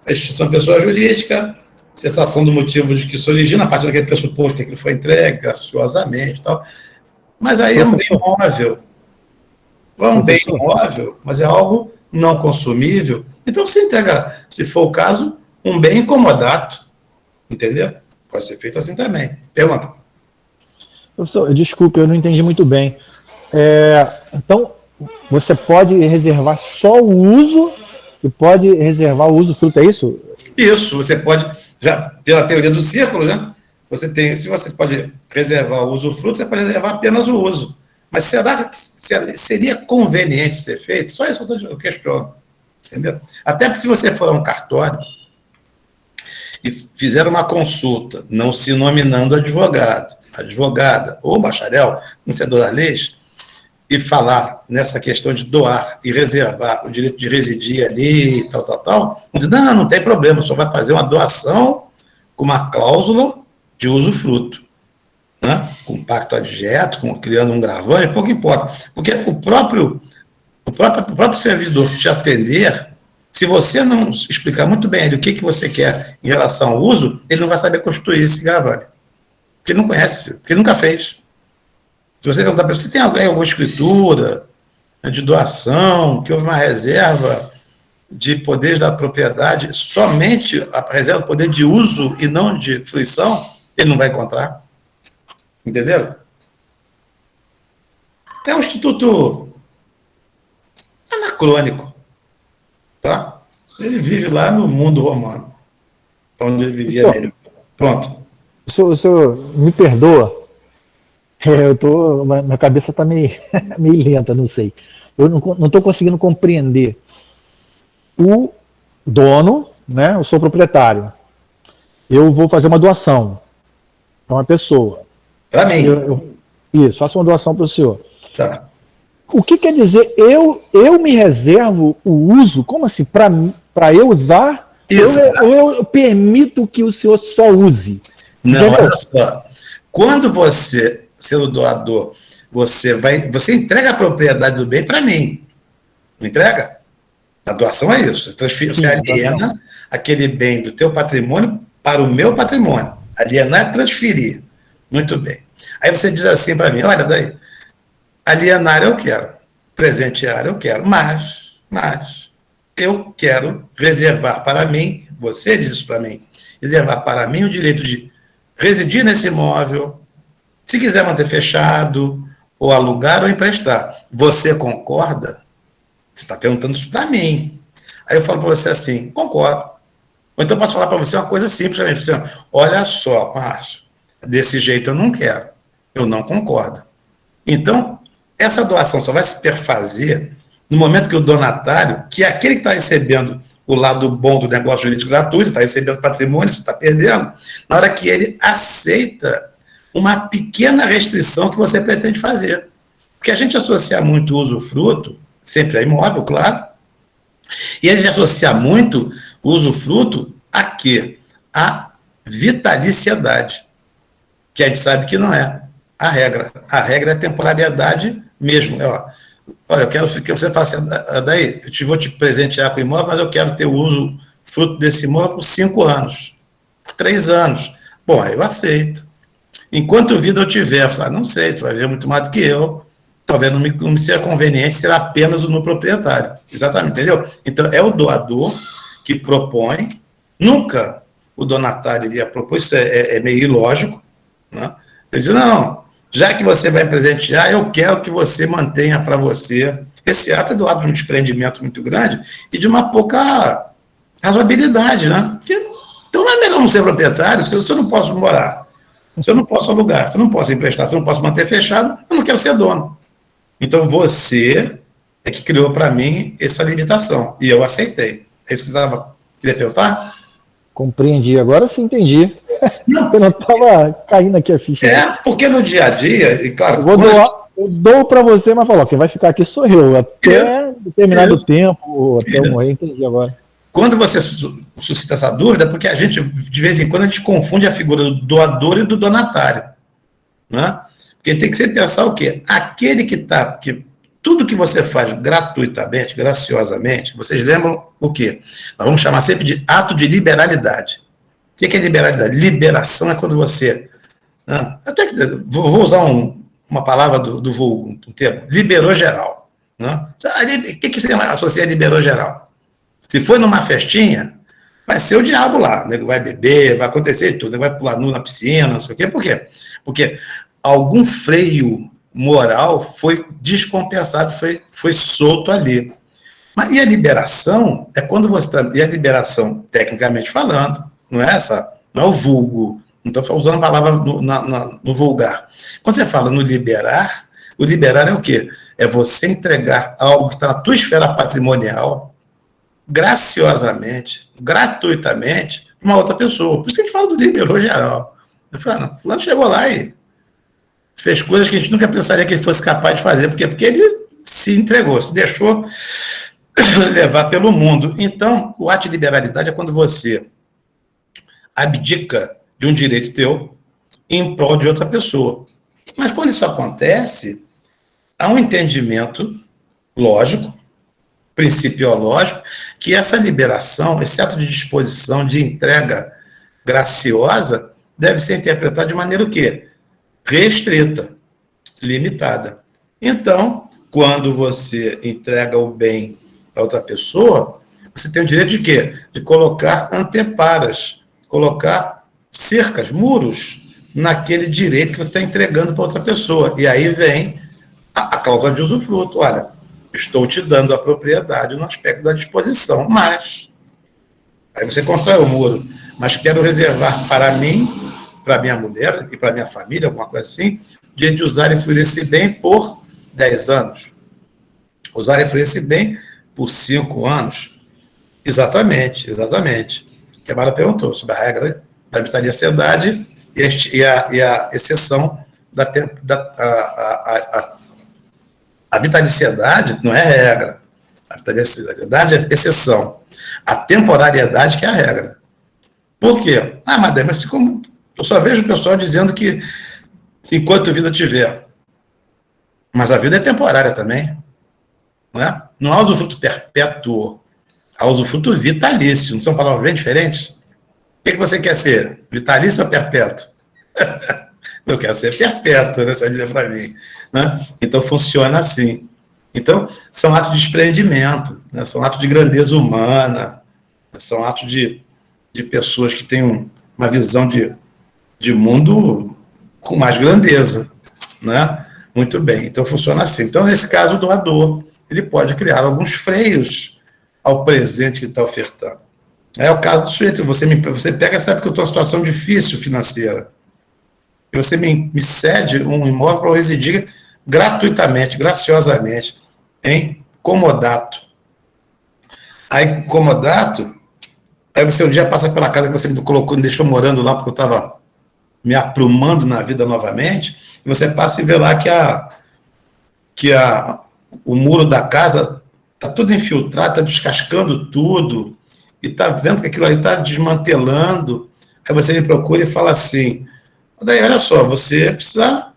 a extinção da pessoa jurídica, cessação do motivo de que isso origina, a partir daquele pressuposto que aquilo foi entregue graciosamente e tal. Mas aí é um bem móvel. É um bem móvel, mas é algo não consumível. Então você entrega, se for o caso, um bem incomodato. Entendeu? Pode ser feito assim também. Pergunta. Professor, desculpe, eu não entendi muito bem. Então, você pode reservar só o uso e pode reservar o uso fruto, é isso? Isso, você pode, já pela teoria do círculo, né? Se você pode reservar o usufruto, você pode reservar apenas o uso. Mas seria conveniente ser feito? Só isso que eu questiono. Entendeu? Até porque se você for a um cartório e fizer uma consulta, não se nominando advogado, advogada ou bacharel, conhecedor da lei, e falar nessa questão de doar e reservar o direito de residir ali, tal, vão dizer, não tem problema, só vai fazer uma doação com uma cláusula de usufruto, né? Com pacto adjeto, criando um gravame, pouco importa. Porque o próprio servidor que te atender, se você não explicar muito bem o que você quer em relação ao uso, ele não vai saber constituir esse gravame. Porque ele não conhece, porque ele nunca fez. Se você perguntar para ele, você tem alguma escritura, né, de doação, que houve uma reserva de poderes da propriedade, somente a reserva do poder de uso e não de fruição, ele não vai encontrar. Entendeu? É um instituto anacrônico. Tá? Ele vive lá no mundo romano, onde ele vivia melhor. Pronto. O senhor me perdoa. Minha cabeça está meio lenta, não sei. Eu não estou conseguindo compreender. O dono, né, eu sou proprietário. Eu vou fazer uma doação para uma pessoa. Para mim. Isso, faço uma doação para o senhor. Tá. O que quer dizer eu me reservo o uso? Como assim? Para eu usar? Eu permito que o senhor só use? Não, entendeu? Olha só. Quando você, sendo doador, você entrega a propriedade do bem para mim. Não entrega? A doação é isso. Você aliena aquele bem do teu patrimônio para o meu patrimônio. Alienar é transferir. Muito bem. Aí você diz assim para mim, olha, daí, alienar eu quero, presentear eu quero, mas eu quero reservar para mim, você diz isso para mim, reservar para mim o direito de residir nesse imóvel, se quiser manter fechado, ou alugar ou emprestar. Você concorda? Você está perguntando isso para mim. Aí eu falo para você assim, concordo. Ou então eu posso falar para você uma coisa simples para mim, assim, olha só, Márcio, desse jeito eu não quero, eu não concordo. Então, essa doação só vai se perfazer no momento que o donatário, que é aquele que está recebendo o lado bom do negócio jurídico gratuito, está recebendo patrimônio, você está perdendo, na hora que ele aceita uma pequena restrição que você pretende fazer. Porque a gente associa muito o usufruto, sempre a imóvel, claro, e a gente associa muito o usufruto a quê? A vitaliciedade, que a gente sabe que não é a regra. A regra é a temporariedade mesmo. Olha, eu quero que você faça, daí, eu vou te presentear com o imóvel, mas eu quero ter o uso fruto desse imóvel por 5 anos, por 3 anos. Bom, aí eu aceito. Enquanto vida eu tiver, não sei, tu vai ver muito mais do que eu, talvez não me seja conveniente ser apenas no proprietário. Exatamente, entendeu? Então, é o doador que propõe, nunca o donatário iria propor, isso é meio ilógico, né? Ele diz, não, já que você vai presentear, eu quero que você mantenha para você. Esse ato é do ato de um desprendimento muito grande e de uma pouca razoabilidade, né? Porque, então não é melhor não ser proprietário, porque se eu não posso morar, se eu não posso alugar, se eu não posso emprestar, se eu não posso manter fechado, eu não quero ser dono. Então você é que criou para mim essa limitação e eu aceitei. É isso que você queria perguntar? Compreendi, agora sim entendi. Não. Eu não estava caindo aqui a ficha. Porque no dia a dia, e claro... Eu dou para você, mas falou, quem vai ficar aqui sou eu, até determinado tempo, até eu morrer, entendi agora. Quando você suscita essa dúvida, porque a gente, de vez em quando, a gente confunde a figura do doador e do donatário, né? Porque tem que sempre pensar o quê? Aquele que está... Porque tudo que você faz gratuitamente, graciosamente, vocês lembram o quê? Nós vamos chamar sempre de ato de liberalidade. O que é liberalidade? Liberação é quando você... Até que vou usar uma palavra do vulgo, um termo, liberou geral. Né? O que você associa a liberou geral? Se for numa festinha, vai ser o diabo lá, né? Vai beber, vai acontecer tudo, vai pular nu na piscina, não sei o quê. Por quê? Porque algum freio moral foi descompensado, foi solto ali. Mas e a liberação é quando você está... E a liberação, tecnicamente falando, não é o vulgo, não estou usando a palavra no vulgar. Quando você fala no liberar, o liberar é o quê? É você entregar algo que está na tua esfera patrimonial, graciosamente, gratuitamente, para uma outra pessoa. Por isso que a gente fala do liberou geral. Eu falo, não, fulano chegou lá e fez coisas que a gente nunca pensaria que ele fosse capaz de fazer. Por quê? Porque ele se entregou, se deixou levar pelo mundo. Então, o ato de liberalidade é quando você abdica de um direito teu em prol de outra pessoa. Mas quando isso acontece, há um entendimento lógico, principiológico, que essa liberação, esse ato de disposição, de entrega graciosa, deve ser interpretado de maneira o quê? Restrita, limitada. Então, quando você entrega o bem para outra pessoa, você tem o direito de quê? De colocar anteparas, colocar cercas, muros, naquele direito que você está entregando para outra pessoa. E aí vem a cláusula de usufruto. Olha, estou te dando a propriedade no aspecto da disposição, mas... Aí você constrói o muro, mas quero reservar para mim, para minha mulher e para minha família, alguma coisa assim, o direito de usar e fruir esse bem por 10 anos. Usar e fruir esse bem por 5 anos. Exatamente. Que a Mara perguntou sobre a regra da vitaliciedade e a exceção a vitaliciedade não é regra. A vitaliciedade é exceção. A temporariedade que é a regra. Por quê? Mas como eu só vejo o pessoal dizendo que enquanto vida tiver. Mas a vida é temporária também. Não é? Não há usufruto perpétuo, há usufruto vitalício. Não são palavras bem diferentes? O que você quer ser? Vitalício ou perpétuo? Eu quero ser perpétuo, né? Você vai dizer para mim. Né? Então, funciona assim. Então, são atos de desprendimento, né? São atos de grandeza humana, são atos de pessoas que têm uma visão de mundo com mais grandeza, né? Muito bem, então funciona assim. Então, nesse caso, o doador, ele pode criar alguns freios ao presente que está ofertando. É o caso do sujeito, você pega e sabe que eu estou em uma situação difícil financeira, e você me cede um imóvel para eu residir gratuitamente, graciosamente, em comodato. Aí, comodato, aí você um dia passa pela casa que você me colocou, me deixou morando lá porque eu estava me aprumando na vida novamente, e você passa e vê lá que o muro da casa está tudo infiltrado, está descascando tudo, e está vendo que aquilo ali está desmantelando. Aí você me procura e fala assim, daí olha só, você precisa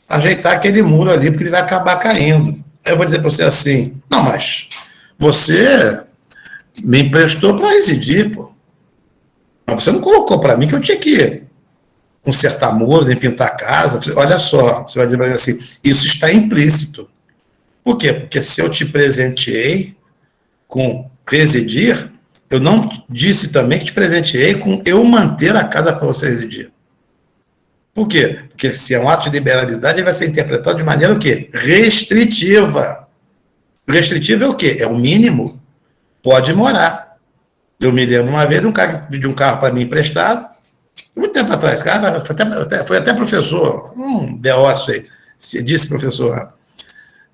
ajeitar aquele muro ali, porque ele vai acabar caindo. Aí eu vou dizer para você assim, não, mas você me emprestou para residir, pô. Mas você não colocou para mim que eu tinha que consertar muro, nem pintar casa. Olha só, você vai dizer para mim assim, isso está implícito. Por quê? Porque se eu te presenteei com residir, eu não disse também que te presenteei com eu manter a casa para você residir. Por quê? Porque se é um ato de liberalidade, ele vai ser interpretado de maneira o quê? Restritiva. Restritiva é o quê? É o mínimo. Pode morar. Eu me lembro uma vez de um cara que pediu um carro para mim emprestado, muito tempo atrás, cara, foi até professor, beócio aí, disse professor.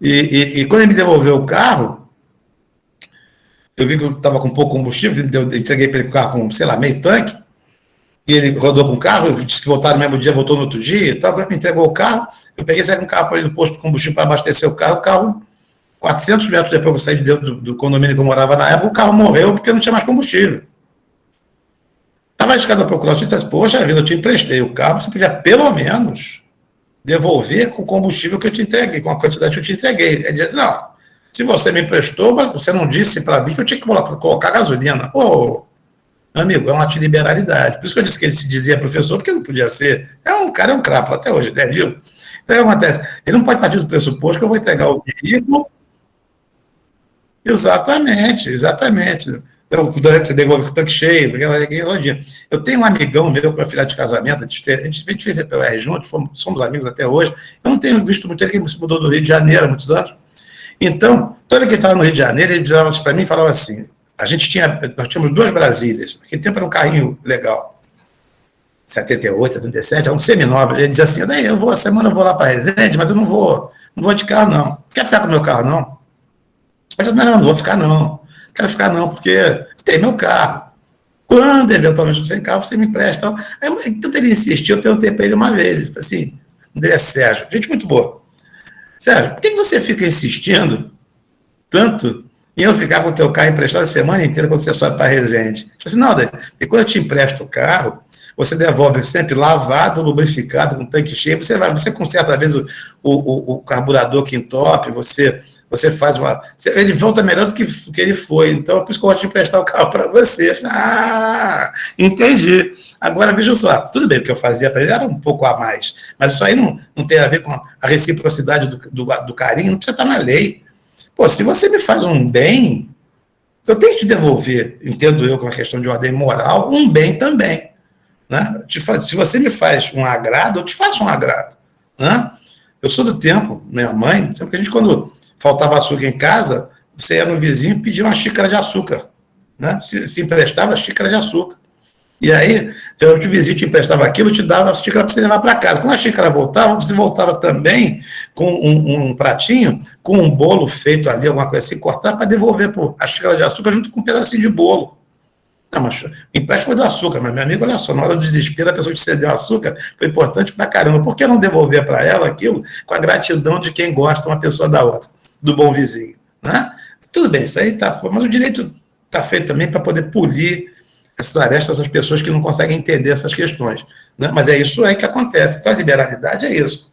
E quando ele me devolveu o carro, eu vi que eu estava com pouco combustível, eu entreguei para ele o carro com, sei lá, meio tanque, e ele rodou com o carro, disse que voltar no mesmo dia, voltou no outro dia e tal, me entregou o carro, eu peguei e saí com o carro para ir no posto de combustível para abastecer o carro, 400 metros depois que eu saí de dentro do condomínio que eu morava na época, o carro morreu porque não tinha mais combustível. Estava de cada procurar, eu disse, poxa vida, eu te emprestei o carro, você podia pelo menos devolver com o combustível que eu te entreguei, com a quantidade que eu te entreguei. Ele disse, não, se você me emprestou, você não disse para mim que eu tinha que colocar gasolina. Pô, amigo, é um ato de liberalidade. Por isso que eu disse que ele se dizia professor, porque não podia ser. É um crápula até hoje, né, viu? Então, o que acontece? Ele não pode partir do pressuposto que eu vou entregar o veículo. Exatamente. Você devolve com o tanque cheio, eu tenho um amigão meu com a filha de casamento, a gente fez CPUR junto, somos amigos até hoje. Eu não tenho visto muito ele, que se mudou do Rio de Janeiro há muitos anos. Então, toda vez que ele estava no Rio de Janeiro, ele virava para mim e falava assim, nós tínhamos 2 Brasílias, naquele tempo era um carrinho legal, 78, 77, era um seminóvel. Ele dizia assim, daí a semana eu vou lá para Resende, mas eu não vou de carro não. Quer ficar com o meu carro não? Eu disse, não vou ficar não. Quero ficar não, porque tem meu carro. Quando, eventualmente, você tem carro, você me empresta. Então, ele insistiu, eu perguntei para ele uma vez, falei assim, André Sérgio, gente muito boa. Sérgio, por que você fica insistindo tanto em eu ficar com o teu carro emprestado a semana inteira quando você sobe para Resende? Eu falei assim, não, André, porque quando eu te empresto o carro, você devolve sempre lavado, lubrificado, com tanque cheio, você conserta, às vezes, o carburador que entope, você faz ele volta melhor do que ele foi. Então, por isso que eu gosto de emprestar o carro para você. Ah, entendi. Agora, veja só. Tudo bem, o que eu fazia para ele era um pouco a mais. Mas isso aí não tem a ver com a reciprocidade do carinho. Não precisa estar na lei. Pô, se você me faz um bem, eu tenho que te devolver, entendo eu, com uma questão de ordem moral, um bem também. Né? Se você me faz um agrado, eu te faço um agrado. Né? Eu sou do tempo, minha mãe, sempre que a gente, quando faltava açúcar em casa, você ia no vizinho e pedia uma xícara de açúcar. Né? Se emprestava xícara de açúcar. E aí, o vizinho te emprestava aquilo, te dava a xícara para você levar para casa. Quando a xícara voltava, você voltava também com um pratinho, com um bolo feito ali, alguma coisa assim, cortar para devolver a xícara de açúcar junto com um pedacinho de bolo. Não, mas o empréstimo foi do açúcar, mas, meu amigo, olha só, na hora do desespero, a pessoa que te cedeu açúcar foi importante pra caramba. Por que não devolver para ela aquilo com a gratidão de quem gosta uma pessoa da outra, do bom vizinho? Né? Tudo bem, isso aí tá, mas o direito está feito também para poder polir essas arestas das pessoas que não conseguem entender essas questões. Né? Mas é isso aí que acontece. Então, a liberalidade é isso.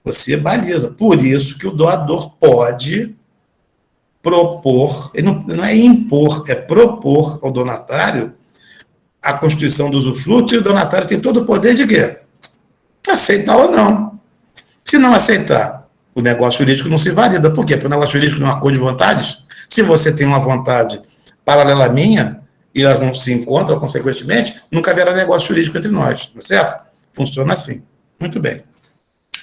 Você baliza. Por isso que o doador pode propor, ele não é impor, é propor ao donatário a constituição do usufruto e o donatário tem todo o poder de quê? Aceitar ou não. Se não aceitar, o negócio jurídico não se valida. Por quê? Porque o negócio jurídico não é um acordo de vontades. Se você tem uma vontade paralela à minha e elas não se encontram, consequentemente, nunca haverá negócio jurídico entre nós, não é certo? Funciona assim. Muito bem.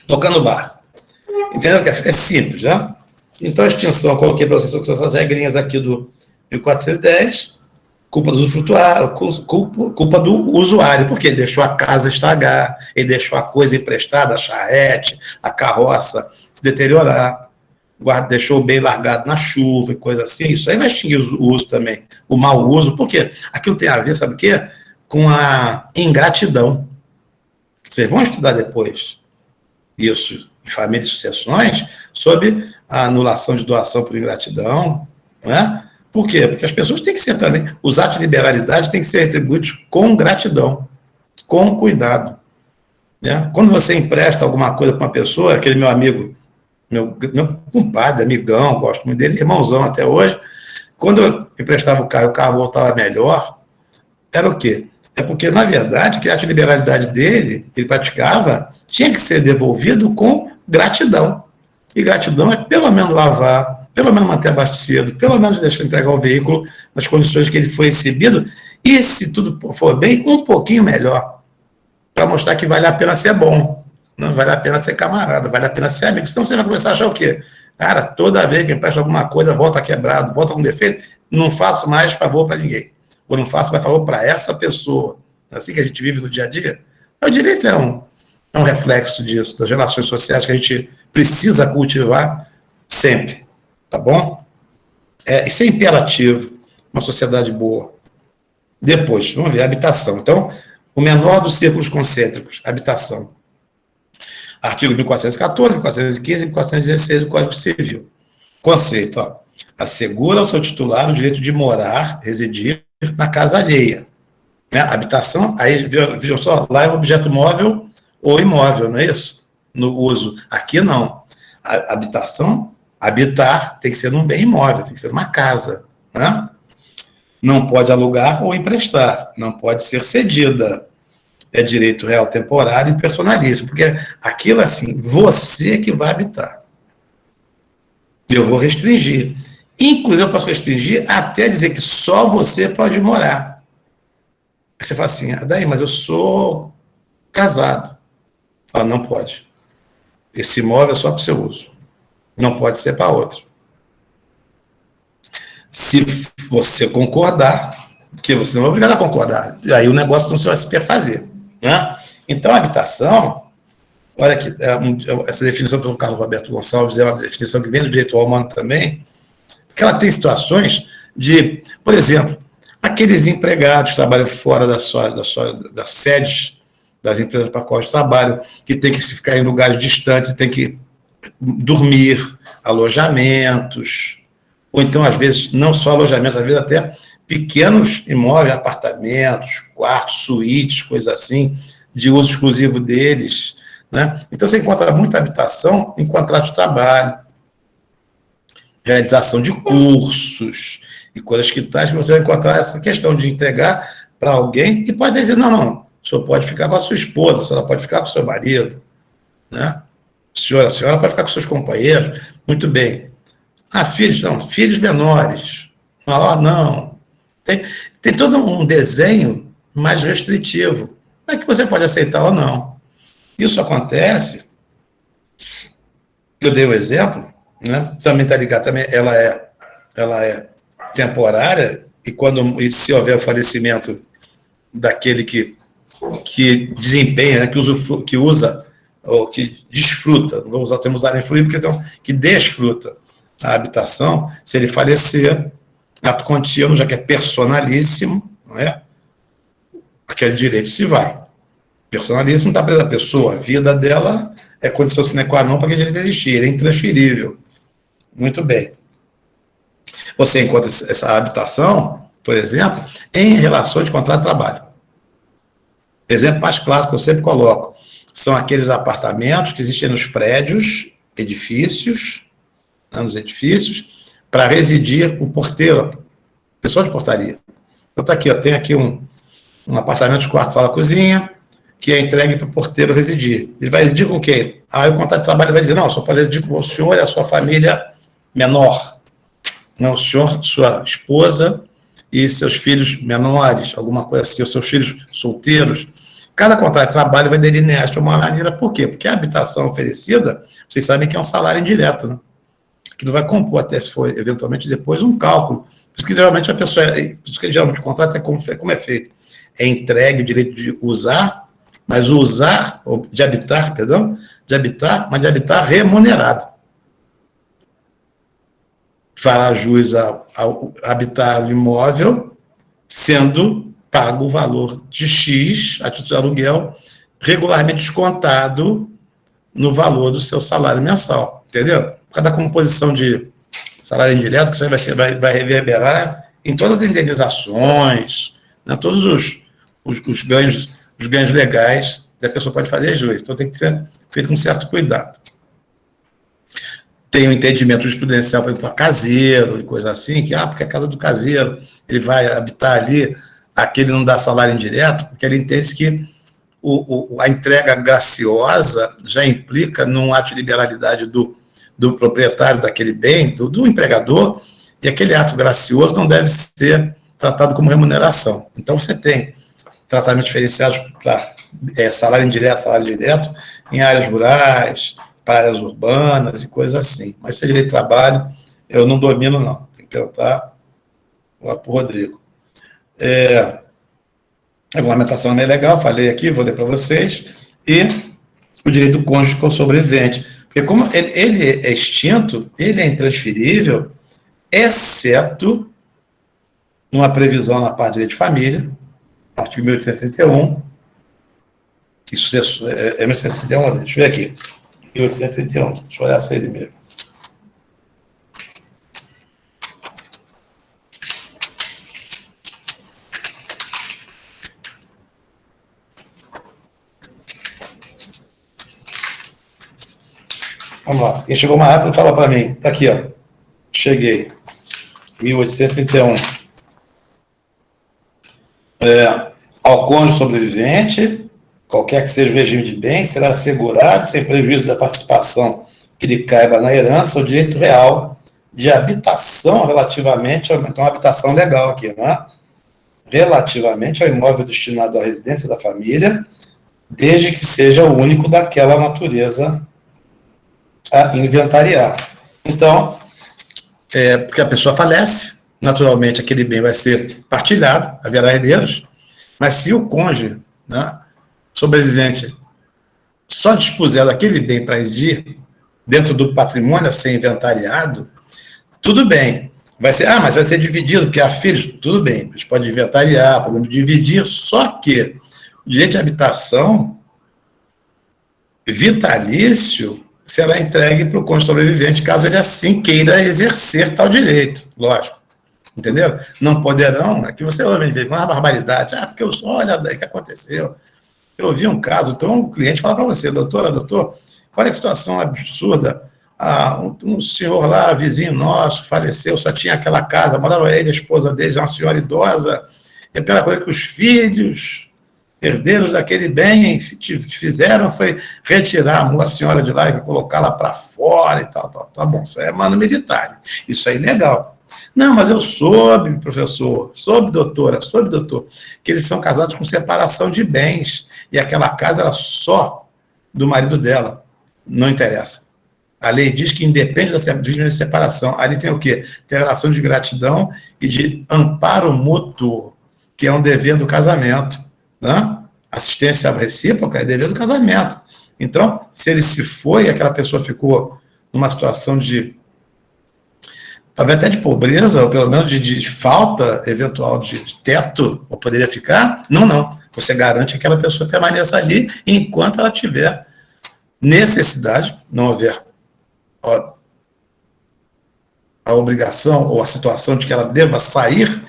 Tocando o barco. Entendeu? É simples, né? Então, a extinção, eu coloquei para vocês essas regrinhas aqui do 1410, culpa do usufrutuário, culpa do usuário, porque ele deixou a casa estragar, ele deixou a coisa emprestada, a charrete, a carroça se deteriorar, deixou o bem largado na chuva e coisa assim, isso aí vai extinguir o uso também, o mau uso, porque aquilo tem a ver, sabe o quê? Com a ingratidão. Vocês vão estudar depois isso, em família e sucessões, sobre a anulação de doação por ingratidão, não é? Por quê? Porque as pessoas têm que ser também, os atos de liberalidade têm que ser retribuídos com gratidão, com cuidado. Né? Quando você empresta alguma coisa para uma pessoa, aquele meu amigo, meu compadre, amigão, gosto muito dele, irmãozão até hoje, quando eu emprestava o carro voltava melhor, era o quê? É porque, na verdade, que a ato de liberalidade dele, que ele praticava, tinha que ser devolvido com gratidão. E gratidão é pelo menos lavar, pelo menos manter abastecido, pelo menos deixar entregar o veículo nas condições que ele foi recebido, e se tudo for bem, um pouquinho melhor, para mostrar que vale a pena ser bom, não vale a pena ser camarada, vale a pena ser amigo, senão você vai começar a achar o quê? Cara, toda vez que empresta alguma coisa, volta quebrado, volta com defeito, não faço mais favor para ninguém, ou não faço mais favor para essa pessoa, assim que a gente vive no dia a dia. O direito é um reflexo disso, das relações sociais que a gente precisa cultivar sempre, tá bom? Isso é imperativo, uma sociedade boa. Depois, vamos ver, habitação. Então, o menor dos círculos concêntricos, habitação. Artigo 1414, 1415 e 1416 do Código Civil. Conceito, ó, assegura ao seu titular o direito de morar, residir na casa alheia. Né? Habitação, aí, vejam só, lá é um objeto móvel ou imóvel, não é isso? No uso. Aqui não. A habitação, habitar, tem que ser num bem imóvel, tem que ser numa casa. Né? Não pode alugar ou emprestar, não pode ser cedida. É direito real temporário e personalíssimo, porque aquilo assim, você que vai habitar. Eu vou restringir. Inclusive, eu posso restringir até dizer que só você pode morar. Você fala assim, daí, mas eu sou casado. Ah, não pode. Esse imóvel é só para o seu uso. Não pode ser para outro. Se você concordar, porque você não é obrigado a concordar, aí o negócio não vai se perfazer. Né? Então, a habitação, olha aqui, essa definição pelo Carlos Roberto Gonçalves é uma definição que vem do direito humano também, porque ela tem situações de, por exemplo, aqueles empregados que trabalham fora das sedes das empresas para quais trabalham, que tem que ficar em lugares distantes, tem que dormir, alojamentos, ou então, às vezes, não só alojamentos, às vezes até pequenos imóveis, apartamentos, quartos, suítes, coisas assim, de uso exclusivo deles. Né? Então, você encontra muita habitação em contrato de trabalho, realização de cursos e coisas que tais, que você vai encontrar essa questão de entregar para alguém e pode dizer, não, o senhor pode ficar com a sua esposa, a senhora pode ficar com o seu marido, né? A senhora pode ficar com seus companheiros, muito bem. Filhos, não, filhos menores. Não. Tem todo um desenho mais restritivo. Não é que você pode aceitar ou não. Isso acontece, eu dei um exemplo, né? Também está ligado, também ela é temporária, e se houver o falecimento daquele que desempenha, né, que usa, ou que desfruta, não vou usar o termo usar influir, porque então, que desfruta a habitação, se ele falecer, ato contínuo, já que é personalíssimo, não é? Aquele direito se vai. Personalíssimo está preso a pessoa, a vida dela é condição sine qua non para que ele existir, ele é intransferível. Muito bem. Você encontra essa habitação, por exemplo, em relações de contrato de trabalho. Exemplo mais clássico que eu sempre coloco, são aqueles apartamentos que existem nos prédios, edifícios, né, nos edifícios, para residir o porteiro, pessoa de portaria. Então está aqui, tem aqui um apartamento de quarto, sala, cozinha, que é entregue para o porteiro residir. Ele vai residir com quem? Aí o contrato de trabalho vai dizer, não, só pode residir com o senhor e a sua família menor. Não, o senhor, sua esposa e seus filhos menores, alguma coisa assim, os seus filhos solteiros. Cada contrato de trabalho vai delinear isso de uma maneira. Por quê? Porque a habitação oferecida, vocês sabem que é um salário indireto, né? Que não vai compor até, se for eventualmente depois, um cálculo. Por isso que geralmente a pessoa, por isso que geralmente o contrato é como é feito. É entregue o direito de usar, mas o usar, de habitar, perdão, de habitar, mas de habitar remunerado. Fará jus a habitar o imóvel, sendo pago o valor de X, a título de aluguel, regularmente descontado no valor do seu salário mensal, entendeu? Por causa da composição de salário indireto, que isso vai reverberar em todas as indenizações, né, todos os ganhos legais que a pessoa pode fazer jus. Então tem que ser feito com certo cuidado. Tem um entendimento jurisprudencial, por exemplo, caseiro e coisa assim, que, porque a casa do caseiro, ele vai habitar ali, aquele não dá salário indireto, porque ele entende que a entrega graciosa já implica num ato de liberalidade do proprietário daquele bem, do empregador, e aquele ato gracioso não deve ser tratado como remuneração. Então, você tem tratamentos diferenciados para salário direto em áreas rurais, para áreas urbanas e coisas assim. Mas esse direito de trabalho eu não domino, não. Tem que perguntar lá para o Rodrigo. A regulamentação não é legal, falei aqui, vou ler para vocês. E o direito do cônjuge com o sobrevivente. Porque como ele é extinto, ele é intransferível, exceto numa previsão na parte de direito de família, artigo 1831, isso é 1831, deixa eu ver aqui, 1831, deixa eu olhar essa aí mesmo. Vamos lá. Quem chegou mais rápido, fala para mim. Está aqui, ó. Cheguei. 1831. Ao cônjuge sobrevivente, qualquer que seja o regime de bens, será assegurado, sem prejuízo da participação que lhe caiba na herança, o direito real de habitação relativamente ao... Então, habitação legal aqui, né? Relativamente ao imóvel destinado à residência da família, desde que seja o único daquela natureza a inventariar. Então, porque a pessoa falece, naturalmente aquele bem vai ser partilhado, haverá herdeiros, mas se o cônjuge, né, sobrevivente só dispuser daquele bem para residir dentro do patrimônio a ser inventariado, tudo bem. Mas vai ser dividido, porque há filhos, tudo bem, a gente pode inventariar, podemos dividir, só que o direito de habitação vitalício será entregue para o cônjuge sobrevivente, caso ele assim queira exercer tal direito, lógico. Entendeu? Não poderão, aqui você ouve uma barbaridade, porque olha daí o que aconteceu. Eu ouvi um caso, então um cliente fala para você, doutor, olha que situação absurda, um senhor lá, vizinho nosso, faleceu, só tinha aquela casa, morava ele, a esposa dele, uma senhora idosa, e a primeira coisa que os filhos herdeiros daquele bem fizeram foi retirar a senhora de lá e colocá-la para fora e tal. Tá bom, isso é mano militar, isso é ilegal. Não, mas eu soube, professor, soube, doutor, que eles são casados com separação de bens, e aquela casa era só do marido dela, não interessa. A lei diz que independe da separação, ali tem o quê? Tem a relação de gratidão e de amparo mútuo, que é um dever do casamento. Né? Assistência recíproca é dever do casamento. Então, se ele se foi e aquela pessoa ficou numa situação de, talvez até de pobreza, ou pelo menos de falta eventual de teto, ou poderia ficar, não. Você garante que aquela pessoa permaneça ali enquanto ela tiver necessidade, não houver a obrigação ou a situação de que ela deva sair,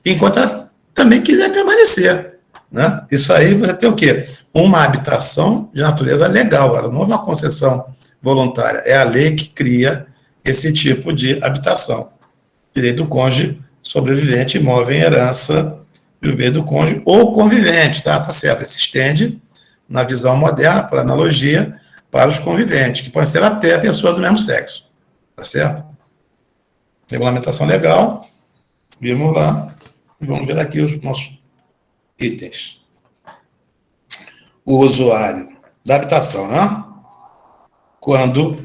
enquanto ela também quiser permanecer. Né? Isso aí você tem o quê? Uma habitação de natureza legal, ela não é uma concessão voluntária, é a lei que cria esse tipo de habitação. Direito do cônjuge sobrevivente, imóvel em herança, e o V do cônjuge ou convivente, tá? Tá certo, se estende na visão moderna, por analogia, para os conviventes, que podem ser até pessoas do mesmo sexo, tá certo? Regulamentação legal, vimos lá, e vamos ver aqui os nossos itens. O usuário da habitação, né? Quando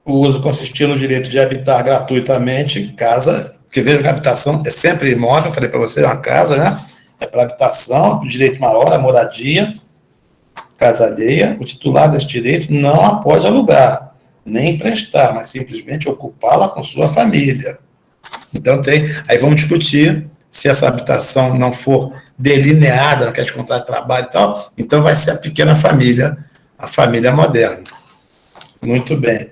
o uso consistir no direito de habitar gratuitamente em casa, porque veja que a habitação é sempre imóvel, falei para você, é uma casa, né? É para habitação, direito maior, a moradia, casa alheia, o titular desse direito não a pode alugar, nem emprestar, mas simplesmente ocupá-la com sua família. Então aí vamos discutir se essa habitação não for delineada, não quer de contrato de trabalho e tal, então vai ser a pequena família, a família moderna. Muito bem.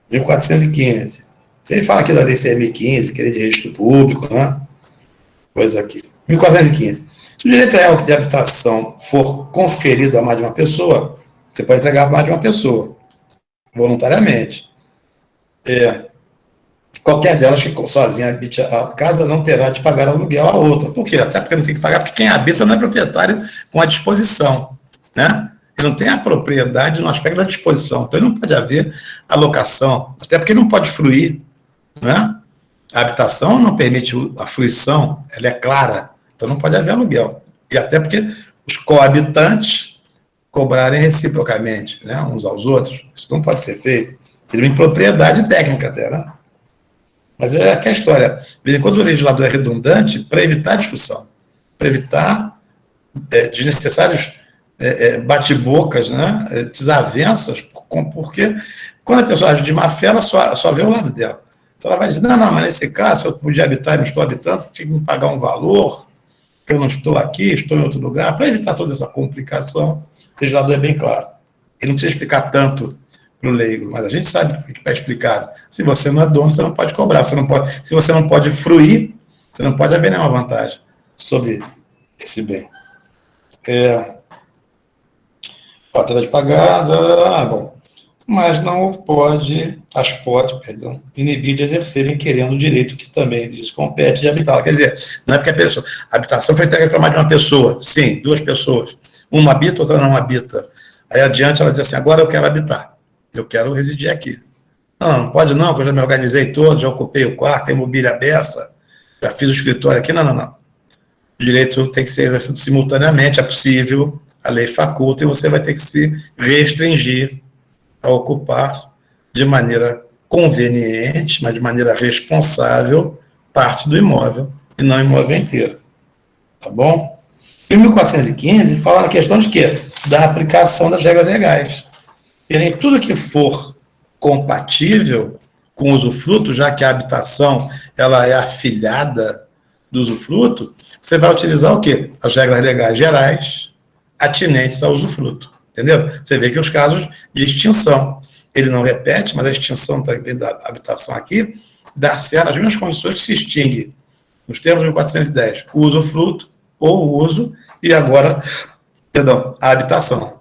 1415. Ele fala aqui da lei CM15, que é de registro público, né? Coisa aqui. 1415. Se o direito real de habitação for conferido a mais de uma pessoa, você pode entregar a mais de uma pessoa, voluntariamente. Qualquer delas que sozinha habite a casa não terá de pagar aluguel a outra. Por quê? Até porque não tem que pagar, porque quem habita não é proprietário com a disposição, né? Ele não tem a propriedade no aspecto da disposição, então ele não pode haver alocação, até porque ele não pode fruir, né? A habitação não permite a fruição, ela é clara, então não pode haver aluguel. E até porque os cohabitantes cobrarem reciprocamente, né, uns aos outros, isso não pode ser feito. Seria uma impropriedade técnica até, né? Mas é aquela história. Enquanto o legislador é redundante, para evitar discussão, para evitar desnecessários bate-bocas, né, desavenças, porque quando a pessoa age de má fé, ela só vê o lado dela. Então ela vai dizer, não, mas nesse caso, eu podia habitar e não estou habitando, você tinha que me pagar um valor, que eu não estou aqui, estou em outro lugar. Para evitar toda essa complicação, o legislador é bem claro. Ele não precisa explicar tanto para o leigo, mas a gente sabe o que está explicado. Se você não é dono, você não pode cobrar. Se você não pode fruir, você não pode haver nenhuma vantagem sobre esse bem. Pode de pagada, bom. Mas não pode inibir de exercerem querendo o direito que também lhes compete de habitar. Quer dizer, não é porque a habitação foi entregue para mais de uma pessoa. Sim, duas pessoas. Uma habita, outra não habita. Aí adiante ela diz assim, agora eu quero habitar. Eu quero residir aqui. Não pode não, porque eu já me organizei todo, já ocupei o quarto, tem mobília beça, já fiz o escritório aqui. Não. O direito tem que ser exercido simultaneamente, é possível, a lei faculta, e você vai ter que se restringir a ocupar de maneira conveniente, mas de maneira responsável, parte do imóvel, e não o imóvel inteiro. Tá bom? E o 1415 fala na questão de quê? Da aplicação das regras legais. E nem tudo que for compatível com o usufruto, já que a habitação ela é afilhada do usufruto, você vai utilizar o quê? As regras legais gerais atinentes ao usufruto. Entendeu? Você vê que os casos de extinção, ele não repete, mas a extinção também da habitação aqui, dá-se nas mesmas condições que se extingue, nos termos de 1410, o usufruto ou o uso, e agora, a habitação.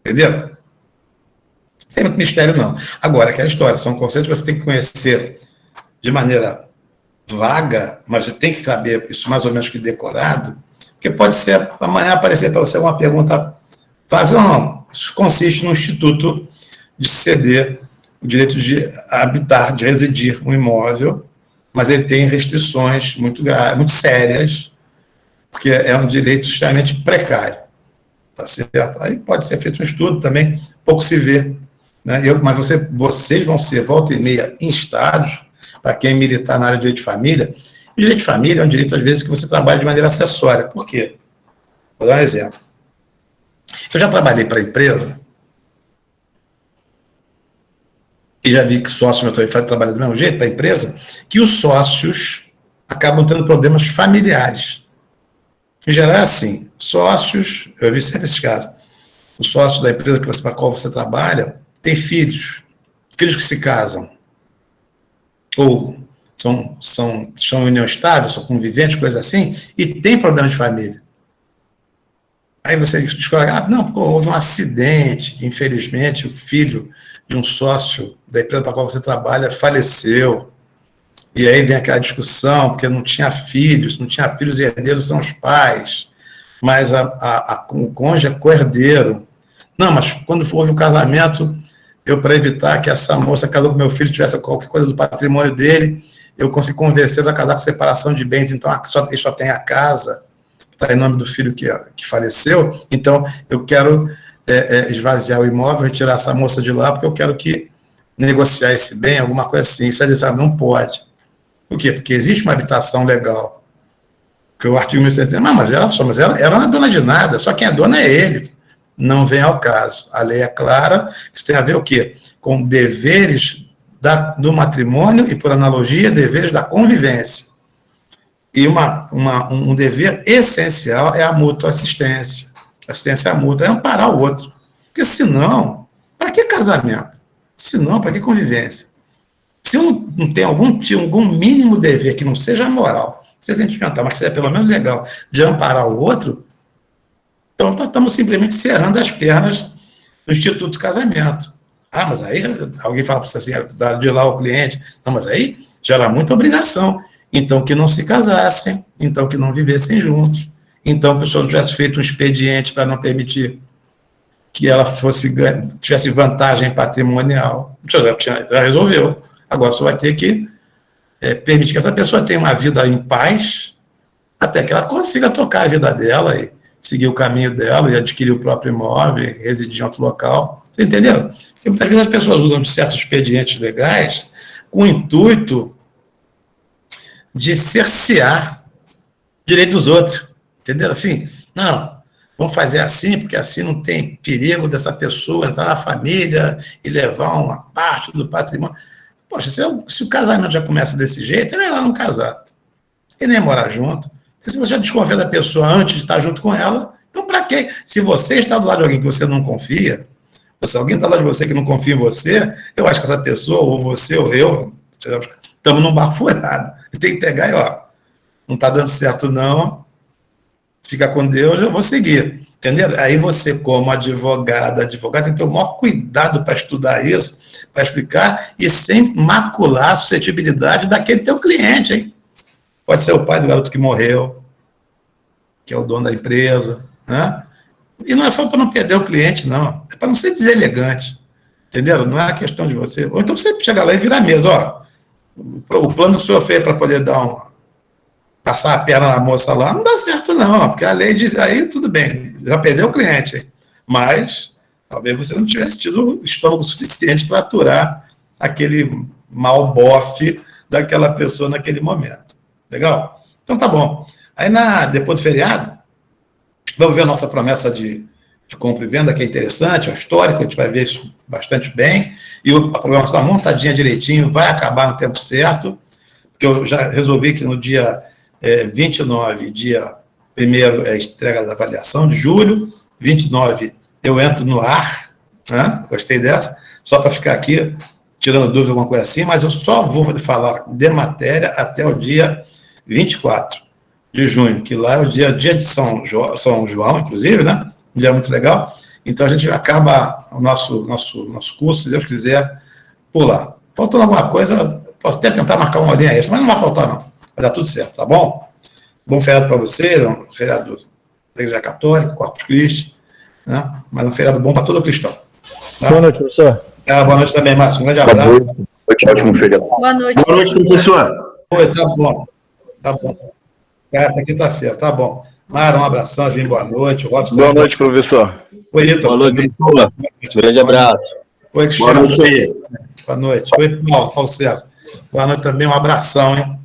Entendeu? Não tem muito mistério, não. Agora, aquela história, são conceitos que você tem que conhecer de maneira vaga, mas você tem que saber isso mais ou menos que decorado, porque pode ser, amanhã aparecer para você uma pergunta fácil, não. Isso consiste no instituto de ceder o direito de habitar, de residir um imóvel, mas ele tem restrições muito graves, muito sérias, porque é um direito extremamente precário. Tá certo? Aí pode ser feito um estudo também, pouco se vê. Né? Mas vocês vão ser, volta e meia, instados, para quem militar na área de direito de família. O direito de família é um direito, às vezes, que você trabalha de maneira acessória. Por quê? Vou dar um exemplo. Eu já trabalhei para a empresa, e já vi que sócio meu também trabalha do mesmo jeito para a empresa, que os sócios acabam tendo problemas familiares. Em geral, é assim, sócios, eu vi sempre esses casos, o sócio da empresa para a qual você trabalha tem filhos que se casam, ou são em união estável, são conviventes, coisas assim, e tem problema de família. Aí você descobre, não, porque houve um acidente, infelizmente, o filho de um sócio da empresa para a qual você trabalha faleceu. E aí vem aquela discussão, porque não tinha filhos e herdeiros são os pais, mas o cônjuge é co-herdeiro. Não, mas quando houve o casamento, para evitar que essa moça casou com meu filho, tivesse qualquer coisa do patrimônio dele, eu consegui convencer a casar com separação de bens, então ele só tem a casa, está em nome do filho que faleceu, então eu quero esvaziar o imóvel, retirar essa moça de lá, porque eu quero negociar esse bem, alguma coisa assim. Isso aí não pode. Por quê? Porque existe uma habitação legal. Porque o artigo 1170, mas ela não é dona de nada, só quem é dona é ele. Não vem ao caso. A lei é clara, isso tem a ver o quê? Com deveres do matrimônio e, por analogia, deveres da convivência. E um dever essencial é a mútua assistência. Assistência mútua é amparar o outro. Porque senão, para que casamento? Senão, para que convivência? Se eu não tenho algum mínimo dever que não seja moral, seja sentimental, mas que seja pelo menos legal, de amparar o outro, então nós estamos simplesmente cerrando as pernas do Instituto Casamento. Mas aí alguém fala para você assim, de lá o cliente, não, mas aí gera muita obrigação. Então que não se casassem, então que não vivessem juntos, então que o senhor não tivesse feito um expediente para não permitir que ela tivesse vantagem patrimonial. O senhor já resolveu. Agora, o senhor vai ter que permitir que essa pessoa tenha uma vida em paz, até que ela consiga tocar a vida dela e seguir o caminho dela e adquirir o próprio imóvel, residir em outro local. Você entendeu? Porque muitas vezes as pessoas usam de certos expedientes legais com o intuito de cercear direito dos outros. Entendeu? Assim, não, vamos fazer assim, porque assim não tem perigo dessa pessoa entrar na família e levar uma parte do patrimônio. Poxa, se o casamento já começa desse jeito, é melhor não casar. E nem morar junto. Porque se você já desconfia da pessoa antes de estar junto com ela, então para quê? Se você está do lado de alguém que você não confia, ou se alguém está do lado de você que não confia em você, eu acho que essa pessoa, ou você, ou eu, estamos num barco furado. E tem que pegar e, não está dando certo não, fica com Deus, eu vou seguir. Entendeu? Aí você, como advogado, tem que ter o maior cuidado para estudar isso, para explicar, e sem macular a suscetibilidade daquele teu cliente, hein? Pode ser o pai do garoto que morreu, que é o dono da empresa, né? E não é só para não perder o cliente, não. É para não ser deselegante, entendeu? Não é a questão de você. Ou então você chega lá e vira a mesa, o plano que o senhor fez para poder passar a perna na moça lá, não dá certo não, porque a lei diz, aí tudo bem, já perdeu o cliente, hein? Mas talvez você não tivesse tido estômago suficiente para aturar aquele mal bofe daquela pessoa naquele momento. Legal? Então tá bom. Aí depois do feriado, vamos ver a nossa promessa de compra e venda, que é interessante, é um histórico, a gente vai ver isso bastante bem, e a programação montadinha direitinho, vai acabar no tempo certo, porque eu já resolvi que no dia 29, dia 1º é a entrega da avaliação de julho, 29 eu entro no ar, né? Gostei dessa, só para ficar aqui tirando dúvida, alguma coisa assim, mas eu só vou falar de matéria até o dia 24 de junho, que lá é o dia de São João, inclusive, né? Um dia muito legal. Então a gente acaba o nosso curso, se Deus quiser, por lá. Faltando alguma coisa, posso até tentar marcar uma horinha extra, mas não vai faltar, não. Vai dar tudo certo, tá bom? Bom feriado para você, um feriado da Igreja Católica, Corpus Christi, né? Mas um feriado bom para todo cristão. Tá? Boa noite, professor. Boa noite também, Márcio. Um grande abraço. Boa noite, ótimo feriado. Boa noite, professor. Oi, tá bom. Tá bom. Até quinta-feira, tá bom. Mara, um abração, Vim, boa noite. Boa noite, professor. Oi, Ítalo. Boa noite, professor. Grande abraço. Oi, Boa noite aí. Boa noite. Oi, Paulo César. Boa noite também, um abração, hein?